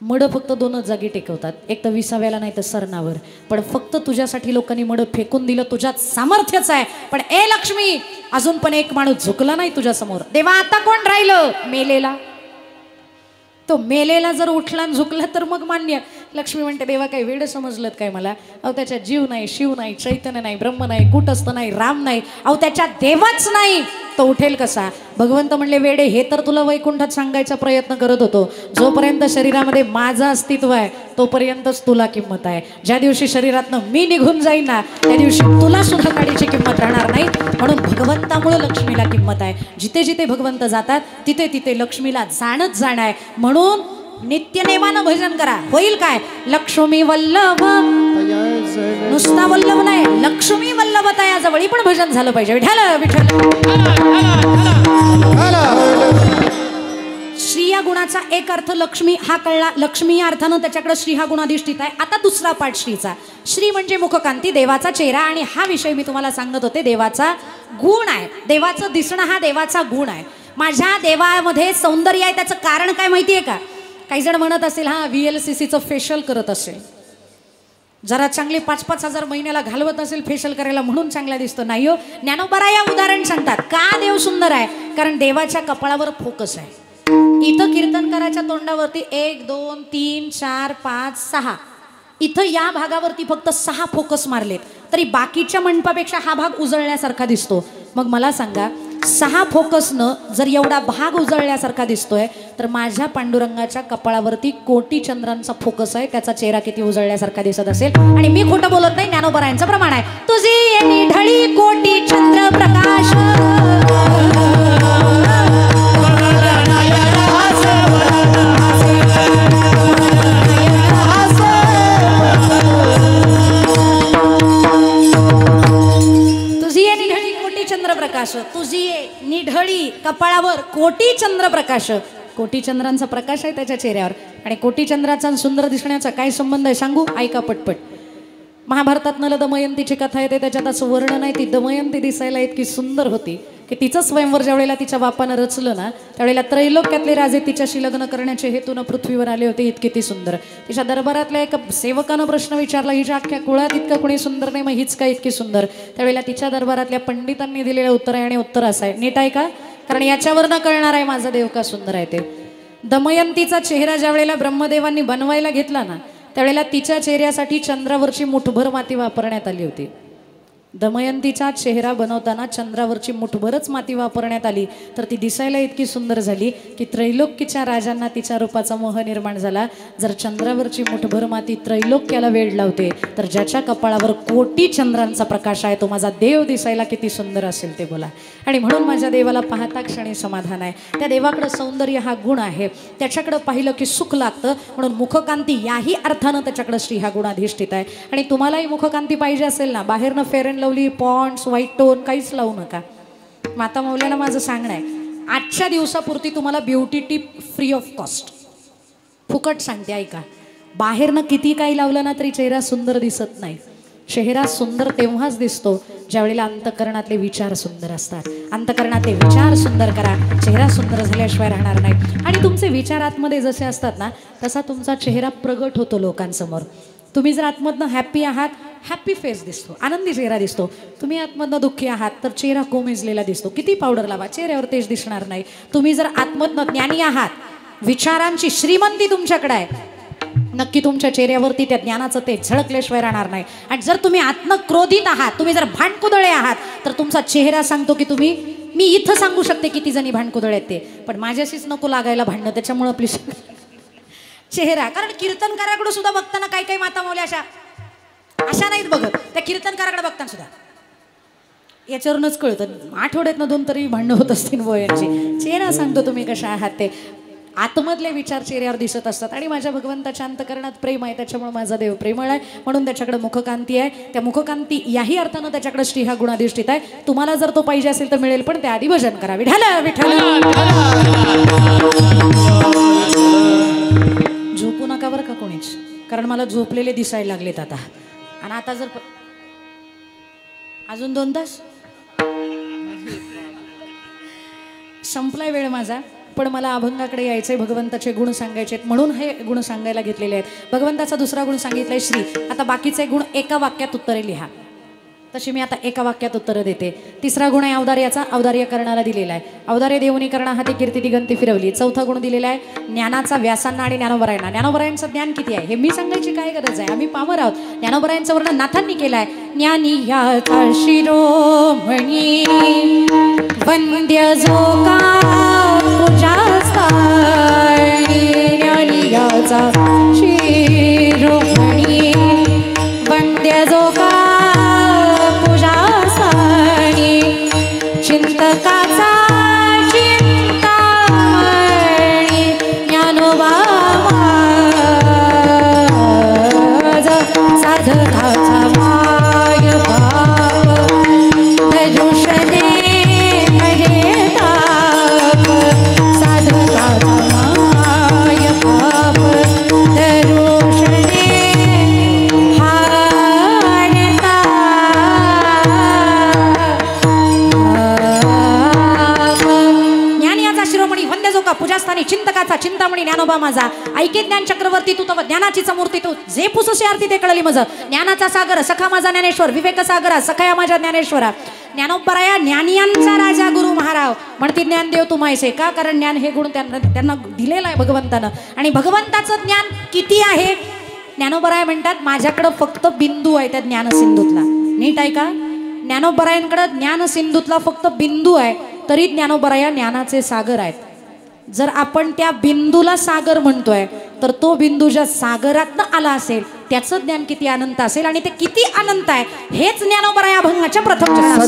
मड फक्त 2च जागी टेकवतात, एक तर 20व्याला नाही तर सरणावर. पण फक्त तुझ्यासाठी लोकांनी मड फेकून दिलं, तुझ्यात सामर्थ्यच आहे. पण ए लक्ष्मी अजून पण एक माणूस झुकला नाही तुझ्या समोर. देवा आता कोण राहिलं. मेलेला. तो मेलेला जर उठला आणि झुकला तर मग मान्य. लक्ष्मी म्हणते देवा काही वेड समजलं काय मला. अहो त्याच्यात जीव नाही, शिव नाही, चैतन्य नाही, ब्रह्म नाही, कुटस्थ नाही, राम नाही, अहो त्याच्यात देवच नाही, तो उठेल कसा. भगवंत म्हणले वेडे हे तर तुला वैकुंठात सांगायचा प्रयत्न करत होतो. जोपर्यंत शरीरामध्ये माझं अस्तित्व आहे तोपर्यंतच तुला किंमत आहे. ज्या दिवशी शरीरातनं मी निघून जाईन ना त्या दिवशी तुला सुद्धा काडीची किंमत राहणार नाही. म्हणून भगवंतामुळे लक्ष्मीला किंमत आहे. जिथे जिथे भगवंत जातात तिथे तिथे लक्ष्मीला जाणच जाणं आहे. म्हणून नित्यनेमानं भजन करा. होईल काय. लक्ष्मी वल्लभ, नुसता वल्लभ नाही, लक्ष्मी वल्लभतायाजवळी पण भजन झालं पाहिजे. विठ्ठल विठ्ठल. श्री या गुणाचा एक अर्थ लक्ष्मी हा कळला. लक्ष्मी या अर्थानं त्याच्याकडे श्री हा गुणाधिष्ठित आहे. आता दुसरा पाठ श्रीचा. श्री म्हणजे मुखकांती, देवाचा चेहरा. आणि हा विषय मी तुम्हाला सांगत होते, देवाचा गुण आहे. देवाचं दिसणं हा देवाचा गुण आहे. माझ्या देवामध्ये सौंदर्य आहे, त्याचं कारण काय माहिती आहे का. काही जण म्हणत असेल हा VLCCचं फेशियल करत असेल, जरा चांगले 5-5 हजार महिन्याला घालवत असेल फेशियल करायला म्हणून चांगला दिसतो. नाही हो, ज्ञानोबा या उदाहरण सांगतात का देव सुंदर आहे. कारण देवाच्या कपाळावर फोकस आहे. इथं कीर्तनकाराच्या तोंडावरती 1 2 3 4 5 6 इथं या भागावरती फक्त 6 फोकस मारलेत, तरी बाकीच्या मंडपापेक्षा हा भाग उजळल्यासारखा दिसतो. मग मला सांगा 6 फोकसनं जर एवढा भाग उजळल्यासारखा दिसतोय तर माझ्या पांडुरंगाच्या कपाळावरती कोटी चंद्रांचा फोकस आहे, त्याचा चेहरा किती उजळल्यासारखा दिसत असेल. आणि मी खोटं बोलत नाही, ज्ञानोबरायांचं प्रमाण आहे. तुझी निढळी कोटी चंद्र प्रकाश, चंद्रप्रकाश, तुझी निढळी कपाळावर कोटी चंद्रप्रकाश. कोटी चंद्रांचा प्रकाश आहे त्याच्या चेहऱ्यावर. आणि कोटी चंद्राचा सुंदर दिसण्याचा काय संबंध आहे सांगू, ऐका पटपट. महाभारतात नल दमयंतीची कथा येते, त्याच्यात असं वर्णन आहे ती दमयंती दिसायला इतकी सुंदर होती की तिचं स्वयंवर ज्या वेळेला तिच्या बापानं रचलं ना, त्यावेळेला त्रैलोक्यातले राजे तिच्याशी लग्न करण्याचे हेतून पृथ्वीवर आले होते. इतकी ती सुंदर. तिच्या दरबारातल्या एका सेवकानं प्रश्न विचारला, हिच्या अख्ख्या कुळात इतकं कोणी सुंदर नाही, मग हीच काय इतकी सुंदर? त्यावेळेला तिच्या दरबारातल्या पंडितांनी दिलेलं उत्तर आहे, आणि उत्तर असं आहे, नीट आहे का, कारण याच्यावरनं कळणार आहे माझा देव का सुंदर आहे ते. दमयंतीचा चेहरा ज्या वेळेला ब्रह्मदेवांनी बनवायला घेतला ना, त्यावेळेला तिच्या चेहऱ्यासाठी चंद्रावरची मुठभर माती वापरण्यात आली होती. दमयंतीचा चेहरा बनवताना चंद्रावरची मुठभरच माती वापरण्यात आली, तर ती दिसायला इतकी सुंदर झाली की त्रैलोक्याच्या राजांना तिच्या रूपाचा मोह निर्माण झाला. जर चंद्रावरची मुठभर माती त्रैलोक्याला वेड लावते, तर ज्याच्या कपाळावर कोटी चंद्रांचा प्रकाश आहे तो माझा देव दिसायला किती सुंदर असेल ते बोला. आणि म्हणून माझ्या देवाला पाहता क्षणी समाधान आहे. त्या देवाकडं सौंदर्य हा गुण आहे, त्याच्याकडं पाहिलं की सुख लागतं. म्हणून मुखकांती याही अर्थानं त्याच्याकडं श्री हा गुण अधिष्ठित आहे. आणि तुम्हालाही मुखकांती पाहिजे असेल ना, बाहेरनं Fair and Lovely, Ponds, white tone काहीच लावू नका. माता मौल्याला माझं सांगणं आहे, आजच्या दिवसापुरती तुम्हाला beauty tip free of cost, फुकट सांगते ऐका. बाहेरनं किती काही लावलं ना तरी चेहरा सुंदर दिसत नाही. चेहरा सुंदर तेव्हाच दिसतो ज्यावेळेला अंतकरणातले विचार सुंदर असतात. अंतकरणातले विचार सुंदर करा, चेहरा सुंदर झाल्याशिवाय राहणार नाही. आणि तुमचे विचार आतमध्ये जसे असतात ना, तसा तुमचा चेहरा प्रगट होतो लोकांसमोर. तुम्ही जर आतमधनं हॅप्पी आहात, हॅप्पी फेस दिसतो, आनंदी चेहरा दिसतो. तुम्ही आतमधनं दुःखी आहात तर चेहरा कोमेजलेला दिसतो. किती पावडर लावा, चेहऱ्यावर तेज दिसणार नाही. तुम्ही जर आतमधनं ज्ञानी आहात, विचारांची श्रीमंती तुमच्याकडे आहे, नक्की तुमच्या चेहऱ्यावरती त्या ज्ञानाचं ते झळकल्याशिवाय राहणार नाही. आणि जर तुम्ही आत्म क्रोधित आहात, तुम्ही जर भांडकुदळे आहात, तर तुमचा चेहरा सांगतो की तुम्ही, मी इथं सांगू शकते किती जणी भांडकुदळे आहेत ते, पण माझ्याशीच नको लागायला भांडणं, त्याच्यामुळं प्लीज चेहरा. कारण कीर्तनकाराकडे सुद्धा बघताना काही काही माता मौल्या अशा नाहीत बघत, त्या कीर्तनकाराकडे बघताना सुद्धा याच्यावरूनच कळतं. आठवड्यातनं 2 तरी भांडणं होत असतील वयांची. चेहरा सांगतो तुम्ही कशा आहात ते. आतमधले विचार चेहऱ्यावर दिसत असतात. आणि माझ्या भगवंताच्या अंतकरणात प्रेम आहे, त्याच्यामुळे माझा देव प्रेमळ आहे, म्हणून त्याच्याकडे मुखकांती आहे. त्या मुखकांती याही अर्थानं त्याच्याकडे श्री हा गुण अधिष्ठित आहे. तुम्हाला जर तो पाहिजे असेल तर मिळेल, पण त्याआधी भजन करा. विठ्ठल विठ्ठल. झोपू नका बरं का कोणीच, कारण मला झोपलेले दिसायला लागलेत आता. आणि आता जर अजून 2 तास संपलाय वेळ माझा, पण मला अभंगाकडे यायचंय, भगवंताचे गुण सांगायचे आहेत, म्हणून हे गुण सांगायला घेतलेले आहेत. भगवंताचा दुसरा गुण सांगितलाय श्री. आता बाकीचे गुण एका वाक्यात उत्तरे लिहा, तशी मी आता एका वाक्यात उत्तरं देते. तिसरा गुण आहे औदार्याचा, औदार्य करणारा दिलेला आहे. औदार्य देऊनी करणा हाती कीर्ती दिगंती फिरवली. चौथा गुण दिलेला आहे ज्ञानाचा, व्यासांना आणि ज्ञानोबरायांना. ज्ञानोबरायांचं ज्ञान किती आहे हे मी सांगायची काय गरज आहे, आम्ही पामर आहोत. ज्ञानोबरायांचं वर्णन नाथांनी केलं आहे. ज्ञानी याचा शिरोमणी वंद्य जो का पूजा स्थानी. ज्ञानी याचा शिरोमणी वंद्य जो का चिंतकाचा चिंतामणी. ज्ञानोबा माझा साधकाचा माय बाप धनुष्यने हे ताप. साधकाचा माय बाप धनुष्यने हाणता. पूजास्थानी चिंतकाचा चिंतामणी ज्ञानोबा माझा. ऐके ज्ञान चक्रवर्ती तू, तव ज्ञानाचीच मूर्ती तू. जे पुससे आरती ते कळली मज. ज्ञानाचा सागर सखा माझा ज्ञानेश्वर. विवेक सागरा सखया माझ्या ज्ञानेश्वरा. ज्ञानोबराया ज्ञानियांचा राजा गुरु महाराव म्हणते ज्ञानदेव तू मायसे का, कारण ज्ञान हे गुण त्यांना दिलेलं आहे भगवंतानं. आणि भगवंताचं ज्ञान किती आहे, ज्ञानोबराया म्हणतात माझ्याकडं फक्त बिंदू आहे त्या ज्ञानसिंधूतला. नीट आहे का, ज्ञानोबरायांकडं ज्ञानसिंधूतला फक्त बिंदू आहे, तरी ज्ञानोबराया ज्ञानाचे सागर आहेत. जर आपण त्या बिंदूला सागर म्हणतोय, तर तो बिंदू ज्या सागरातनं आला असेल त्याचं ज्ञान किती अनंत असेल, आणि ते किती अनंत आहे हेच ज्ञानोबराया अभंगाच्या प्रथम चरणात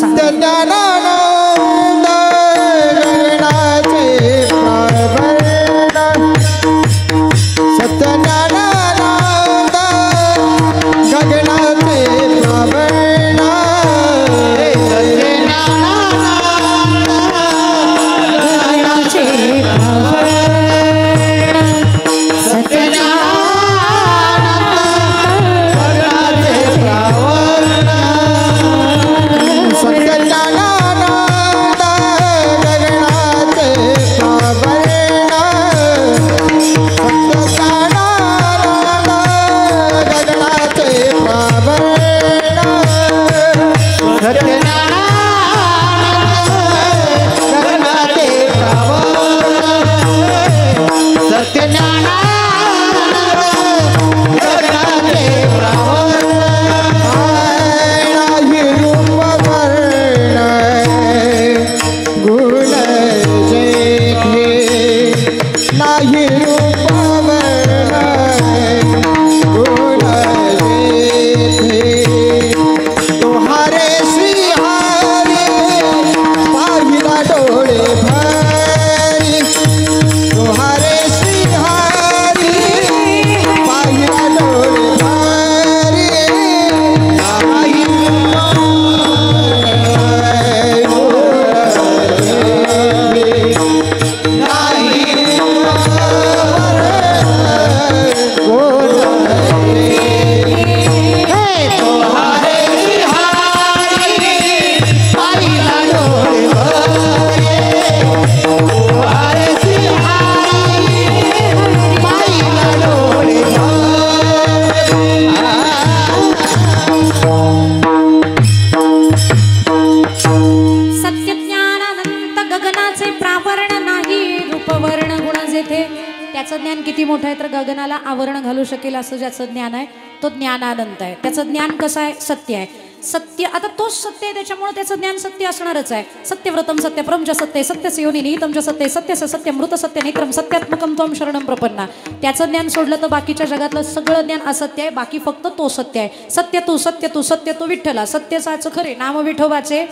गगनाला आवरण घालू शकेल असं ज्याचं ज्ञान आहे तो ज्ञानानंत आहे. त्याचं ज्ञान कसं आहे? सत्य आहे. सत्य आता तोच सत्य आहे, त्याच्यामुळे त्याचं ज्ञान सत्य असणारच आहे. सत्यव्रतम सत्यप्रम च सत्य सत्यस्य योनी निहितम च सत्य सत्यस्य सत्यमृत सत्य नेत्रम सत्यात्मकम त्वम शरणम प्रपन्ना. त्याचं ज्ञान सोडलं तर बाकीच्या जगातलं सगळं ज्ञान असत्य आहे. बाकी फक्त तो सत्य आहे. सत्य तू विठ्ठला सत्य साच खरे नाम विठोबाचे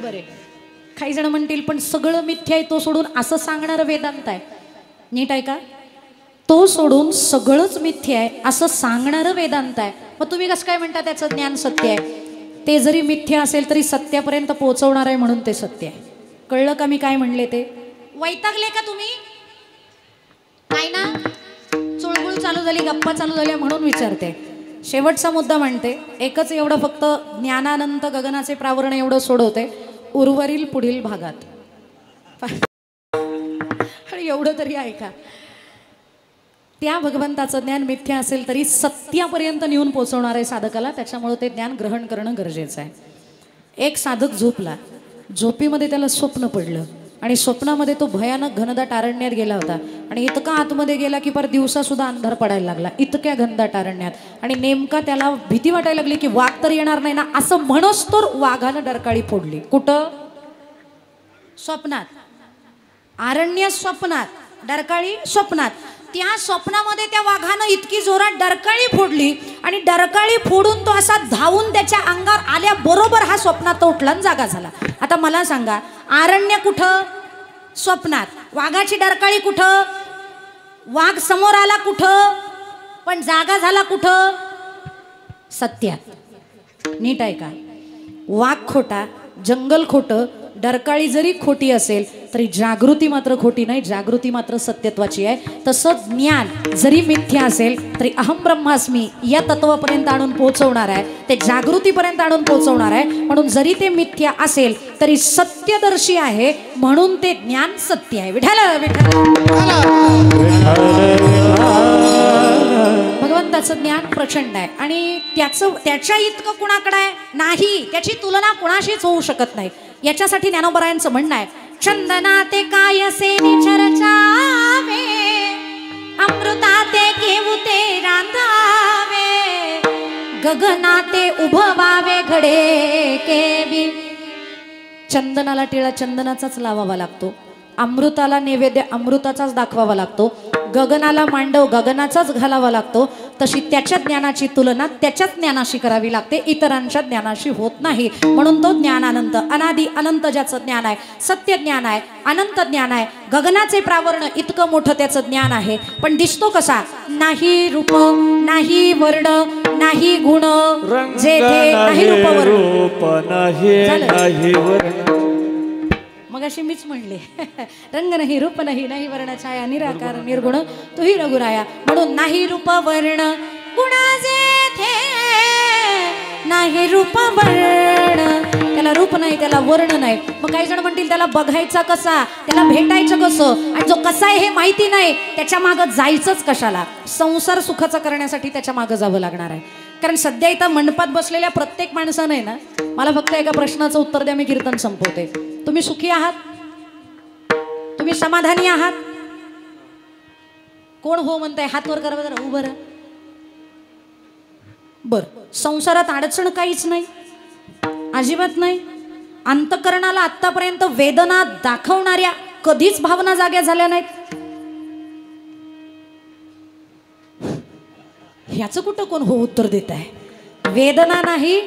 बरे. काही जण म्हणतील पण सगळं मिथ्या आहे तो सोडून असं सांगणारं वेदांत आहे. नीट आहे का? तो सोडून सगळंच मिथ्या आहे असं सांगणारं वेदांत आहे. मग तुम्ही कसं काय म्हणता त्याचं ज्ञान सत्य आहे? ते जरी मिथ्या असेल तरी सत्यापर्यंत पोहोचवणार आहे म्हणून ते सत्य आहे. कळलं का मी काय म्हणले ते? वैतागले का तुम्ही? नाही ना? चुळबुळ चालू झाली, गप्पा चालू झाल्या म्हणून विचारते. शेवटचा मुद्दा म्हणते, एकच एवढं फक्त ज्ञानानंत गगनाचे प्रावरण एवढं सोडवते. उर्वरील पुढील भागात आणि एवढं तरी ऐका. त्या भगवंताचं ज्ञान मिथ्या असेल तरी सत्यापर्यंत नेऊन पोचवणार आहे साधकाला. त्याच्यामुळे ते ज्ञान ग्रहण करणं गरजेचं आहे. एक साधक झोपला, झोपीमध्ये त्याला स्वप्न पडलं आणि स्वप्नामध्ये तो भयानक घनदाट अरण्यात गेला होता आणि इतका आतमध्ये गेला की पर दिवसा सुद्धा अंधार पडायला लागला इतक्या घनदाट अरण्यात. आणि नेमका त्याला भीती वाटायला लागली की वाघ तर येणार नाही ना असं म्हणूच तर वाघानं डरकाळी फोडली. कुठं? स्वप्नात. अरण्य स्वप्नात, डरकाळी स्वप्नात. त्या स्वप्नामध्ये त्या वाघानं इतकी जोरात डरकाळी फोडली आणि डरकाळी फोडून तो असा धावून त्याच्या अंगावर आल्याबरोबर हा स्वप्नात उठला आणि जागा झाला. आता मला सांगा, अरण्य कुठं? स्वप्नात. वाघाची डरकाळी कुठं? वाघ समोर आला कुठं? पण जागा झाला कुठं? सत्यात. नीट आहे का? वाघ खोटा, जंगल खोटं, डरकाळी जरी खोटी असेल तरी जागृती मात्र खोटी नाही. जागृती मात्र सत्यत्वाची आहे. तसं ज्ञान जरी मिथ्या असेल तरी अहम ब्रह्मास्मी या तत्वापर्यंत आणून पोहोचवणार आहे. ते जागृतीपर्यंत आणून पोहोचवणार आहे. म्हणून जरी ते मिथ्या असेल तरी सत्यदर्शी आहे म्हणून ते ज्ञान सत्य आहे. विठ्ठल भगवंताचं ज्ञान प्रचंड आहे आणि त्याच्या इतकं कुणाकडे आहे नाही. त्याची तुलना कुणाशीच होऊ शकत नाही. याच्यासाठी ज्ञानोबरायांचं म्हणणं आहे, चंदना ते कायसे चर्चावे अमृता ते केवू ते रांधावे गगना ते उभवावे घडे केवी. चंदनाला टिळा चंदनाचाच लावावा लागतो. अमृताला नैवेद्य अमृताचाच दाखवावा लागतो. गगनाला मांडव गगनाचाच घालावा लागतो. तशी त्याच्या ज्ञानाची तुलना त्याच्याच ज्ञानाशी करावी लागते, इतरांच्या ज्ञानाशी होत नाही. म्हणून तो ज्ञान अनंत अनादि अनंत ज्याचं ज्ञान आहे, सत्य ज्ञान आहे, अनंत ज्ञान आहे. गगनाचे प्रावरण इतकं मोठं त्याचं ज्ञान आहे. पण दिसतो कसा? नाही रूप नाही वर्ण नाही गुण जेथे नाही रूप वर्ण. मग अशी मीच म्हणले रंग नाही रूप नाही नाही वर्ण छाया निराकार निर्गुण तुही रघुराया. म्हणून नाही रूप वर्ण गुण जेथे नाही रूप वर्ण. त्याला रूप नाही, त्याला वर्ण नाही. मग काही जण म्हणतील त्याला बघायचा कसा, त्याला भेटायचं कसं, आणि जो कसा आहे हे माहिती नाही त्याच्या मागं जायचंच कशाला? संसार सुखाचा करण्यासाठी त्याच्या मागं जावं लागणार आहे. कारण सध्या इथं मंडपात बसलेल्या प्रत्येक माणसानं आहे ना, मला फक्त एका प्रश्नाचं उत्तर द्या, मी कीर्तन संपवते. तुम्ही सुखी आहात? तुम्ही समाधानी आहात? कोण हो म्हणताय? हात वर करा जरा. उभं राहा. बर, संसारात अडचण काहीच नाही, अजिबात नाही. अंतःकरणाला आतापर्यंत वेदना दाखवणाऱ्या कधीच भावना जाग्या झाल्या नाहीत. ह्याचं कुठं कोण हो उत्तर देत आहे? वेदना नाही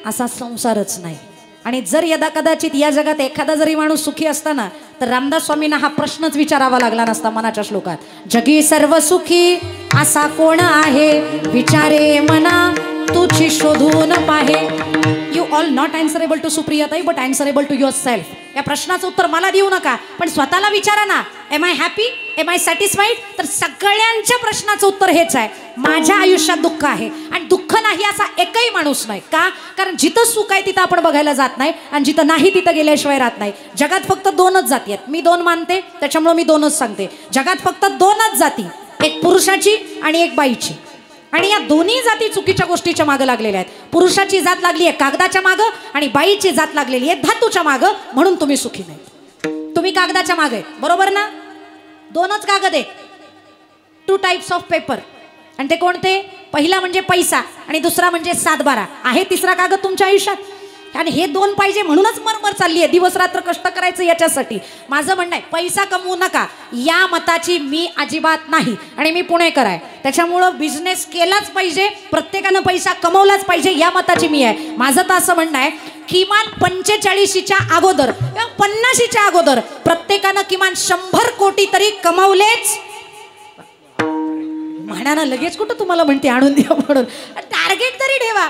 असा संसारच नाही. आणि जर यदा कदाचित या जगात एखादा जरी माणूस सुखी असताना तर रामदास स्वामींना हा प्रश्नच विचारावा लागला नसता मनाच्या श्लोकात. जगी सर्व सुखी असा कोण आहे, विचारे मना तुझी शोधून पाहे. You all not answerable to सुप्रियाताई but answerable to yourself. या प्रश्नाचं उत्तर मला देऊ नका, पण स्वतःला विचारा ना. Am I happy, am I satisfied? तर सगळ्यांच्या प्रश्नाचं उत्तर हेच आहे, माझ्या आयुष्यात दुःख आहे. आणि दुःख नाही असा एकही माणूस नाही. का? कारण जिथं सुख आहे तिथं आपण बघायला जात नाही आणि जिथं नाही तिथं गेल्याशिवाय राहत नाही. जगात फक्त दोनच जाती आहेत. मी दोन मानते त्याच्यामुळे मी दोनच सांगते. जगात फक्त दोनच जाती, एक पुरुषाची आणि एक बाईची. आणि या दोन्ही जाती चुकीच्या गोष्टीच्या मागे लागलेल्या आहेत. पुरुषाची जात लागली आहे कागदाच्या मागं आणि बाईची जात लागलेली आहे धातूच्या मागं. म्हणून तुम्ही सुखी नाही. तुम्ही कागदाच्या मागे, बरोबर ना? दोनच कागद आहे. 2 टाइप्स ऑफ पेपर. आणि ते कोणते? पहिला म्हणजे पैसा आणि दुसरा म्हणजे 7/12. आहे तिसरा कागद तुमच्या आयुष्यात? कारण हे 2 पाहिजे म्हणूनच मरमर चालली आहे, दिवस रात्र कष्ट करायचं याच्यासाठी. माझं म्हणणं आहे पैसा कमवू नका या मताची मी अजिबात नाही. आणि मी पुणेकर आहे त्याच्यामुळं बिझनेस केलाच पाहिजे, प्रत्येकानं पैसा कमवलाच पाहिजे या मताची मी आहे. माझं तर असं म्हणणं आहे किमान 45च्या अगोदर किंवा 50च्या अगोदर प्रत्येकानं किमान 100 कोटी तरी कमवलेच. म्हणाना लगेच कुठं तुम्हाला म्हणते आणून द्या म्हणून. टार्गेट तरी ठेवा.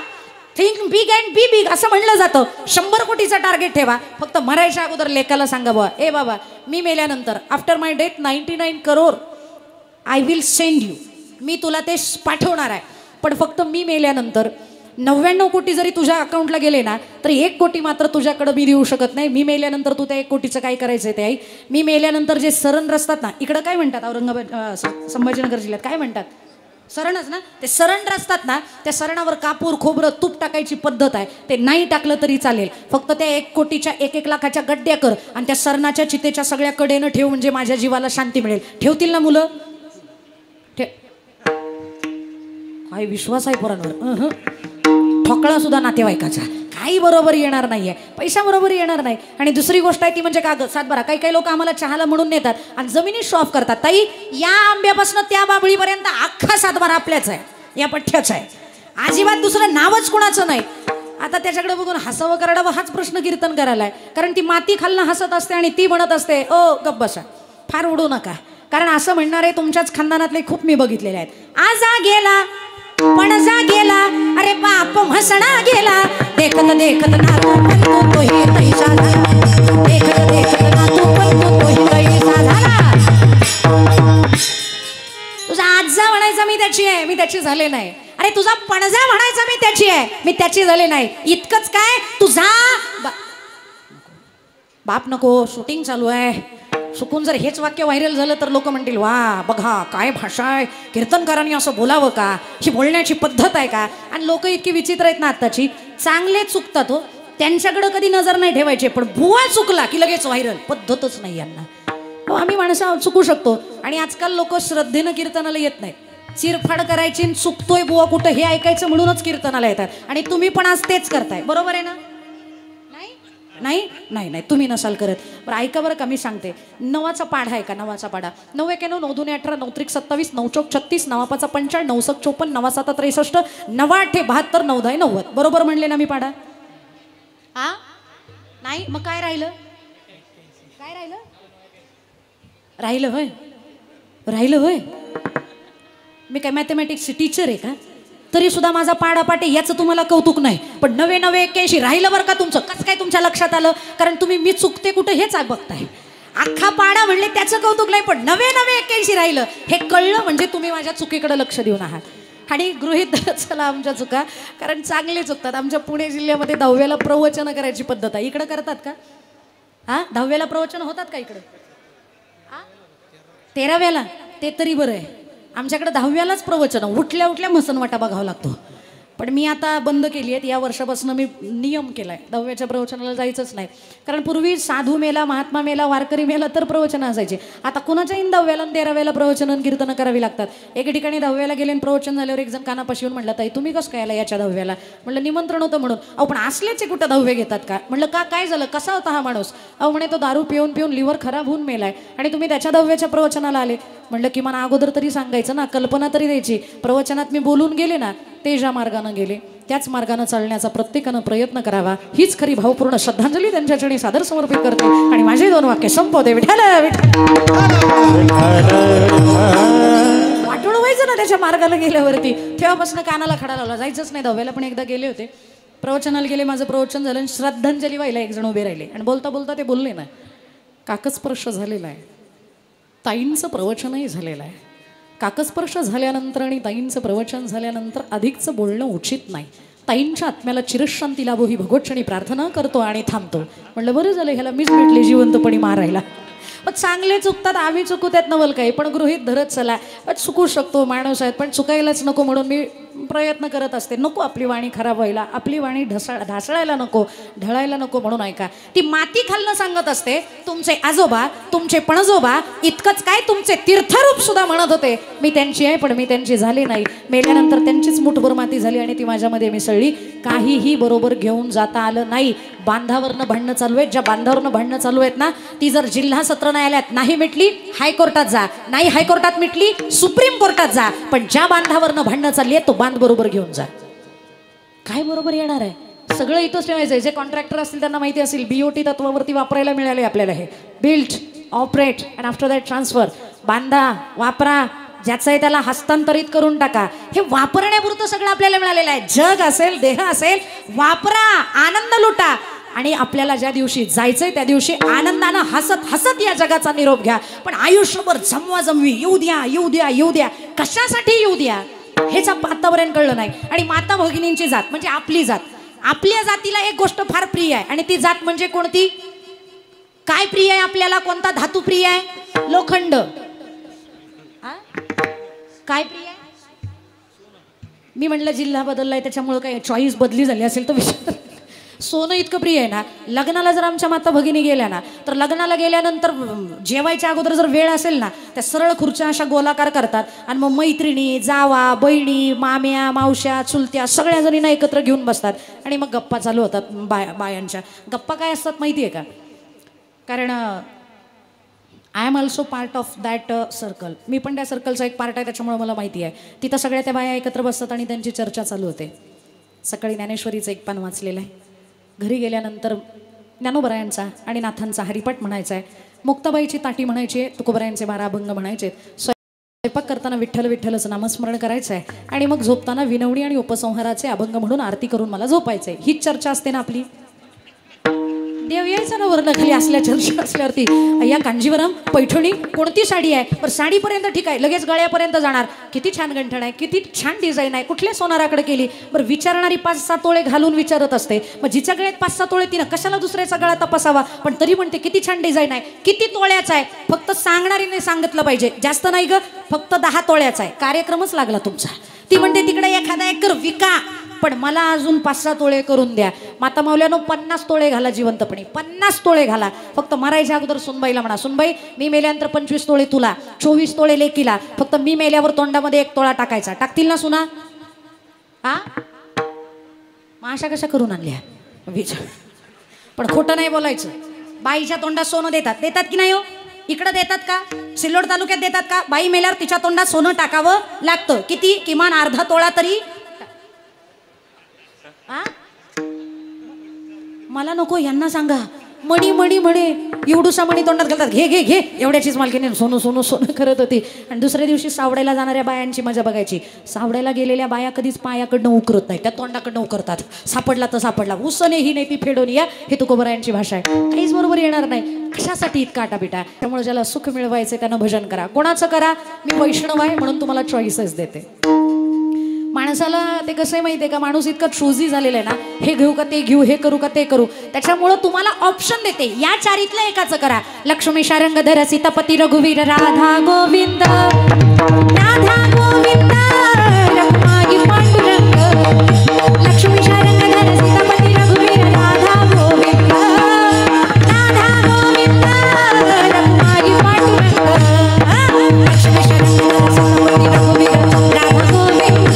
Think big and B big असं म्हणलं जातं. 100 कोटीचा टार्गेट ठेवा. फक्त मरायच्या अगोदर लेकाला सांगा बाबा, ए बाबा मी मेल्यानंतर after my death 99 crore I will send you. मी तुला ते पाठवणार आहे. पण फक्त मी मेल्यानंतर 99 कोटी जरी तुझ्या अकाउंटला गेले ना तर 1 कोटी मात्र तुझ्याकडे मी देऊ शकत नाही. मी मेल्यानंतर तू त्या 1 कोटीचं काय करायचं आहे ते आई. मी मेल्यानंतर जे सरण रचतात ना, इकडं काय म्हणतात औरंगाबाद संभाजीनगर जिल्ह्यात काय म्हणतात? सरणच ना. ते सरण रचतात ना, त्या सरणावर कापूर खोबरं तूप टाकायची पद्धत आहे. ते नाही टाकलं तरी चालेल. फक्त त्या 1 कोटीच्या 1-1 लाखाच्या गड्ड्या कर आणि त्या सरणाच्या चितेच्या सगळ्या कडेनं ठेव, म्हणजे माझ्या जीवाला शांती मिळेल. ठेवतील ना मुलं? काय विश्वास आहे पोरांवर? ठोकळा सुद्धा नातेवाईकाचा काही बरोबर येणार नाहीये, पैसा बरोबर येणार नाही. आणि दुसरी गोष्ट आहे ती म्हणजे कागद 7/12. काही लोक आम्हाला चहाला म्हणून नेतात आणि जमिनी शॉफ करतात. ताई या आंब्यापासून त्या बाबळीपर्यंत अख्खा 7/12 आपल्याच आहे, या पठ्ठ्याच आहे. अजिबात दुसरं नावच कुणाचं नाही. आता त्याच्याकडे बघून हसावं कराडावं हाच प्रश्न कीर्तन करायला आहे. कारण ती माती खालनं हसत असते आणि ती म्हणत असते ओ गप्प बसा, फार उडू नका. कारण असं म्हणणारे तुमच्याच खानदानातले खूप मी बघितलेले आहेत. आजा गेला पणजा गेला, अरे बाप म्हसणा गेला. देखत देखत ना तू पण तोही तैसा झाला. देखत देखत ना तू पण तोही तैसा झाला. तुझा आजा म्हणायचा मी त्याची आहे, मी त्याची झाले नाही. अरे तुझा पणजा म्हणायचा मी त्याची आहे, मी त्याची झाले नाही. इतकंच काय तुझा बाप नको. शूटिंग चालू आहे. चुकून जर हेच वाक्य व्हायरल झालं तर लोक म्हणतील वा बघा काय भाषा आहे, कीर्तनकारांनी असं बोलावं का, ही बोलण्याची पद्धत आहे का. आणि लोक इतकी विचित्र आहेत ना आत्ताची. चांगले चुकतात हो, त्यांच्याकडे कधी नजर नाही ठेवायची. पण बुवा चुकला की लगेच व्हायरल, पद्धतच नाही यांना. आम्ही माणसं चुकू शकतो. आणि आजकाल लोक श्रद्धेनं कीर्तनाला येत नाहीत. चिरफाड करायची, चुकतोय बुवा कुठं हे ऐकायचं म्हणूनच कीर्तनाला येतात. आणि तुम्ही पण आज तेच करताय, बरोबर आहे ना? नाही नाही नाही तुम्ही नसाल करत. बरं ऐका बरं का, मी सांगते. 9चा पाढा आहे का? 9चा पाढा. 9 1 9 2 18 9 3 27 9 4 36 9 5 45 9 6 54 9 7 63 9 8 72 9 10 90. बरोबर म्हणले ना मी पाढा? हा नाही मग काय राहिलं? काय राहिलं? राहिलं होय, राहिलं होय. मी काय मॅथमॅटिक्सची टीचर आहे का? तरी सुद्धा माझा पाडापाटे याचं तुम्हाला कौतुक नाही. पण 9 9 81 राहिलं बरं का तुमचं. कसं काय तुमच्या लक्षात आलं? कारण तुम्ही मी चुकते कुठं हेच बघताय. अख्खा पाडा म्हणले त्याचं कौतुक नाही, पण 9 9 81 राहिलं हे कळलं म्हणजे तुम्ही माझ्या चुकीकडे लक्ष देऊन आहात. आणि गृहीत धरत चला आमच्या चुका, कारण चांगले चुकतात. आमच्या पुणे जिल्ह्यामध्ये 10व्याला प्रवचन करायची पद्धत आहे. इकडं करतात का? हा 10व्याला प्रवचन होतात का इकडं? 13व्याला ते तरी बरं आहे. आमच्याकडे 10व्यालाच प्रवचन, उठल्या उठल्या मसनवाटा बघावा लागतो. पण मी आता बंद केली आहेत. या वर्षापासून मी नियम केला आहे 10व्याच्या प्रवचनाला जायचंच नाही. कारण पूर्वी साधू मेला, महात्मा मेला, वारकरी मेला तर प्रवचनं असायची. आता कुणाच्याही 10व्याला आणि 13व्याला प्रवचन कीर्तनं करावी लागतात. एके ठिकाणी 10व्याला गेले आणि प्रवचन झाल्यावर एक जण कानापाशी येऊन म्हटलं ताई तुम्ही कसं काय आला याच्या 10व्याला? म्हटलं निमंत्रण होतं म्हणून. अहो पण असल्याचे कुठं 10वे घेतात का? म्हटलं का काय झालं, कसा होता हा माणूस? अहो म्हणे तो दारू पिऊन पिऊन लिव्हर खराब होऊन मेलाय आणि तुम्ही त्याच्या 10व्याच्या प्रवचनाला आले. म्हटलं किमान अगोदर तरी सांगायचं ना, कल्पना तरी द्यायची. प्रवचनात मी बोलून गेले ना, ते ज्या मार्गानं गेले त्याच मार्गानं चालण्याचा प्रत्येकानं प्रयत्न करावा. हीच खरी भावपूर्ण श्रद्धांजली त्यांच्या चरणी सादर समर्पित करते. आणि माझे 2 वाक्य संपवते. विठ्ठल वाटोळ व्हायचं ना त्याच्या मार्गाला गेल्यावरती. तेव्हापासून कानाला खडा लावला, जायचंच नाही. 10व्याला पण एकदा गेले होते, प्रवचनाला गेले, माझं प्रवचन झालं आणि श्रद्धांजली व्हायला एक जण उभे राहिले आणि बोलता बोलता ते बोलले ना, काकस्पर्श झालेला आहे, ताईंचं प्रवचनही झालेलं आहे. काकस्पर्श झाल्यानंतर आणि ताईंचं प्रवचन झाल्यानंतर अधिकचं बोलणं उचित नाही. ताईंच्या आत्म्याला चिरशांती लाभो ही भगवतचरणी प्रार्थना करतो आणि थांबतो. म्हणलं बरं झालं ह्याला मीच भेटले जिवंतपणी मारायला. पण चांगले चुकतात, आम्ही चुकू त्यात नवल काही. पण गृहीत धरत चला, चुकू शकतो, माणूस आहेत, पण चुकायलाच नको म्हणून मी प्रयत्न करत असते, नको आपली वाणी खराब व्हायला, आपली वाणी ढासळायला नको, ढळायला नको म्हणून ऐका. ती माती खालनं सांगत असते, तुमचे आजोबा, तुमचे पणजोबा, इतकंच काय तुमचे तीर्थरूप सुद्धा म्हणत होते, मी त्यांची आहे पण मी त्यांची झाली नाही. मेल्यानंतर त्यांचीच मुठभर माती झाली आणि ती माझ्यामध्ये मिसळली. काहीही बरोबर घेऊन जाता आलं नाही. बांधावरनं भांडणं चालू आहेत, ज्या बांधावरनं भांडणं चालू आहेत ना, ती जर जिल्हा सत्र न्यायालयात नाही मिटली, हायकोर्टात जा, नाही हायकोर्टात मिटली, सुप्रीम कोर्टात जा, पण ज्या बांधावरनं भांडणं चालली आहे तो बांध बरोबर घेऊन जा. काय बरोबर येणार आहे? सगळं इथंच ठेवायचं. जे कॉन्ट्रॅक्टर असतील त्यांना माहिती असेल, BOT तत्वावरती वापरायला मिळाले आपल्याला हे. Build, operate and after that transfer. बांधा, वापरा, ज्याचं आहे त्याला हस्तांतरित करून टाका. हे वापरण्यापुरतं सगळं आपल्याला मिळालेलं आहे. जग असेल, देह असेल, वापरा, आनंद लुटा. आणि आपल्याला ज्या दिवशी जायचंय त्या दिवशी आनंदानं हसत हसत या जगाचा निरोप घ्या. पण आयुष्यभर जमवाजमवी, येऊ द्या येऊ द्या येऊ द्या, कशासाठी येऊ द्या हेच आतापर्यंत कळलं नाही. आणि माता भगिनींची जात म्हणजे आपली जात. आपल्या जातीला एक गोष्ट फार प्रिय आहे आणि ती जात म्हणजे कोणती? काय प्रिय आहे आपल्याला? कोणता धातू प्रिय आहे? लोखंड. काय प्रिय आहे? मी म्हटलं जिल्हा बदललाय त्याच्यामुळे काय चॉईस बदली झाली असेल तर विचार. सोनं इतकं प्रिय आहे ना, लग्नाला जर आमच्या माता भगिनी गेल्या ना, तर लग्नाला गेल्यानंतर जेवायच्या अगोदर जर वेळ असेल ना, त्या सरळ खुर्च्या अशा गोलाकार करतात आणि मग मैत्रिणी, जावा, बहिणी, माम्या, मावश्या, चुलत्या सगळ्या जणींना एकत्र घेऊन बसतात आणि मग गप्पा चालू होतात. बायांच्या गप्पा काय असतात माहिती आहे का? कारण I am also part of that circle. मी पण त्या सर्कलचा एक पार्ट आहे, त्याच्यामुळे मला माहिती आहे. तिथं सगळ्या त्या बाया एकत्र बसतात आणि त्यांची चर्चा चालू होते. सकाळी ज्ञानेश्वरीचं एक पान वाचलेलं आहे. घरी गेल्यानंतर ज्ञानोबरायांचा आणि नाथांचा हरिपाठ म्हणायचा आहे. मुक्ताबाईची ताटी म्हणायची आहे, तुकोबरायांचे 12 अभंग म्हणायचे. स्वयंपाक करताना विठ्ठल विठ्ठलचं नामस्मरण करायचं आहे आणि मग झोपताना विनवणी आणि उपसंहाराचे अभंग म्हणून आरती करून मला झोपायचं आहे. हीच चर्चा असते ना आपली. देव यायचं ना वरनं खाली असल्या चर्चा असल्यावरती. अय्या कांजीवरम, पैठणी, कोणती साडी आहे? पण साडीपर्यंत ठीक आहे, लगेच गळ्यापर्यंत जाणार. किती छान गंठण आहे, किती छान डिझाईन आहे, कुठल्या सोनाराकडे केली? बरं विचारणारी 5-6 तोळे घालून विचारत असते. मग जिच्या गळ्यात 5-6 तोळे तिनं कशाला दुसऱ्याचा गळा तपासावा? पण तरी म्हणते किती छान डिझाईन आहे, किती तोळ्याचा आहे? फक्त सांगणारीने सांगितलं पाहिजे, जास्त नाही ग, फक्त 10 तोळ्याचा आहे. कार्यक्रमच लागला तुमचा. ती म्हणते तिकडे एखादा एकर विका, पण मला अजून 5-6 तोळे करून द्या. माता मावल्यानो 50 तोळे घाला जिवंतपणी, 50 तोळे घाला. फक्त मरायच्या अगोदर सुनबाईला म्हणा, सुनबाई मी मेल्यानंतर 25 तोळे तुला, 24 तोळे लेकीला. फक्त मी मेल्यावर तोंडामध्ये 1 तोळा टाकायचा. टाकतील ना सुना? हा मग अशा कशा करून आणल्या विचार. पण खोटं नाही बोलायचं. बाईच्या तोंडात सोनं देतात की नाही हो? इकडं देतात का? सिल्लोड तालुक्यात देतात का? बाई मेल्यावर तिच्या तोंडात सोनं टाकावं लागतं. किती? किमान अर्धा तोळा तरी. मला नको, यांना सांगा. मणी मणी म्हणे, एवढूसा मणी तोंडात घालतात. घे घे घे, एवढ्याचीच मालकीने सोनं सोनं सोनं करत होती. आणि दुसऱ्या दिवशी सावड्याला जाणाऱ्या बायांची मजा बघायची. सावड्याला गेलेल्या बाया कधीच पायाकडनं उकरत नाही, त्या तोंडाकडनं उकरतात. सापडला तर सापडला, उसने ही नाही ती फेडून या, हे तुकोबरायांची भाषा आहे. काहीच बरोबर येणार नाही. कशासाठी इतका आटापिटा? त्यामुळे ज्याला सुख मिळवायचं त्यानं भजन करा. कोणाचं करा? मी वैष्णव आहे म्हणून तुम्हाला चॉईसेस देते. माणसाला ते कसं आहे माहिती आहे का? माणूस इतका चूजी झालेला आहे ना, हे घेऊ का ते घेऊ, हे करू का ते करू. त्याच्यामुळं तुम्हाला ऑप्शन देते, या चारीतलं एकाचं करा. लक्ष्मी शारंगधर सीतापती रघुवीर राधा गोविंद, राधा गोविंद रखमाई पांडुरंग. लक्ष्मी शारंगधर सीतापती रघुवीर राधा गोविंद, राधा गोविंद रखमाई पांडुरंग. लक्ष्मी शारंगधर सीतापती रघुवीर राधा गोविंद,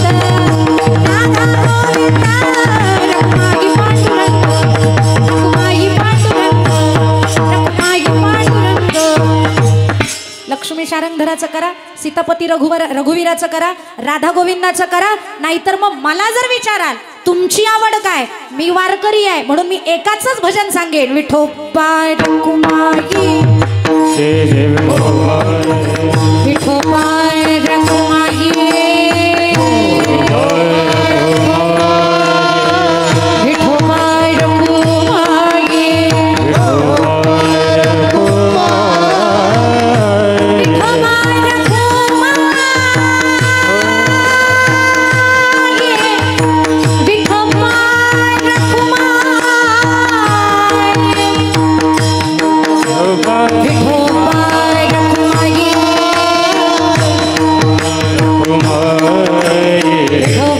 लक्ष्मी शारंगधराचं करा, सीतापती रघुवीराचं करा, राधा गोविंदाचं करा. नाहीतर मग मला जर विचाराल तुमची आवड काय, मी वारकरी आहे म्हणून मी एकाच भजन सांगेन. विठोबाय रखुमाई, विठोबाय रखुमाई, विठोबाय रखुमाई, Oh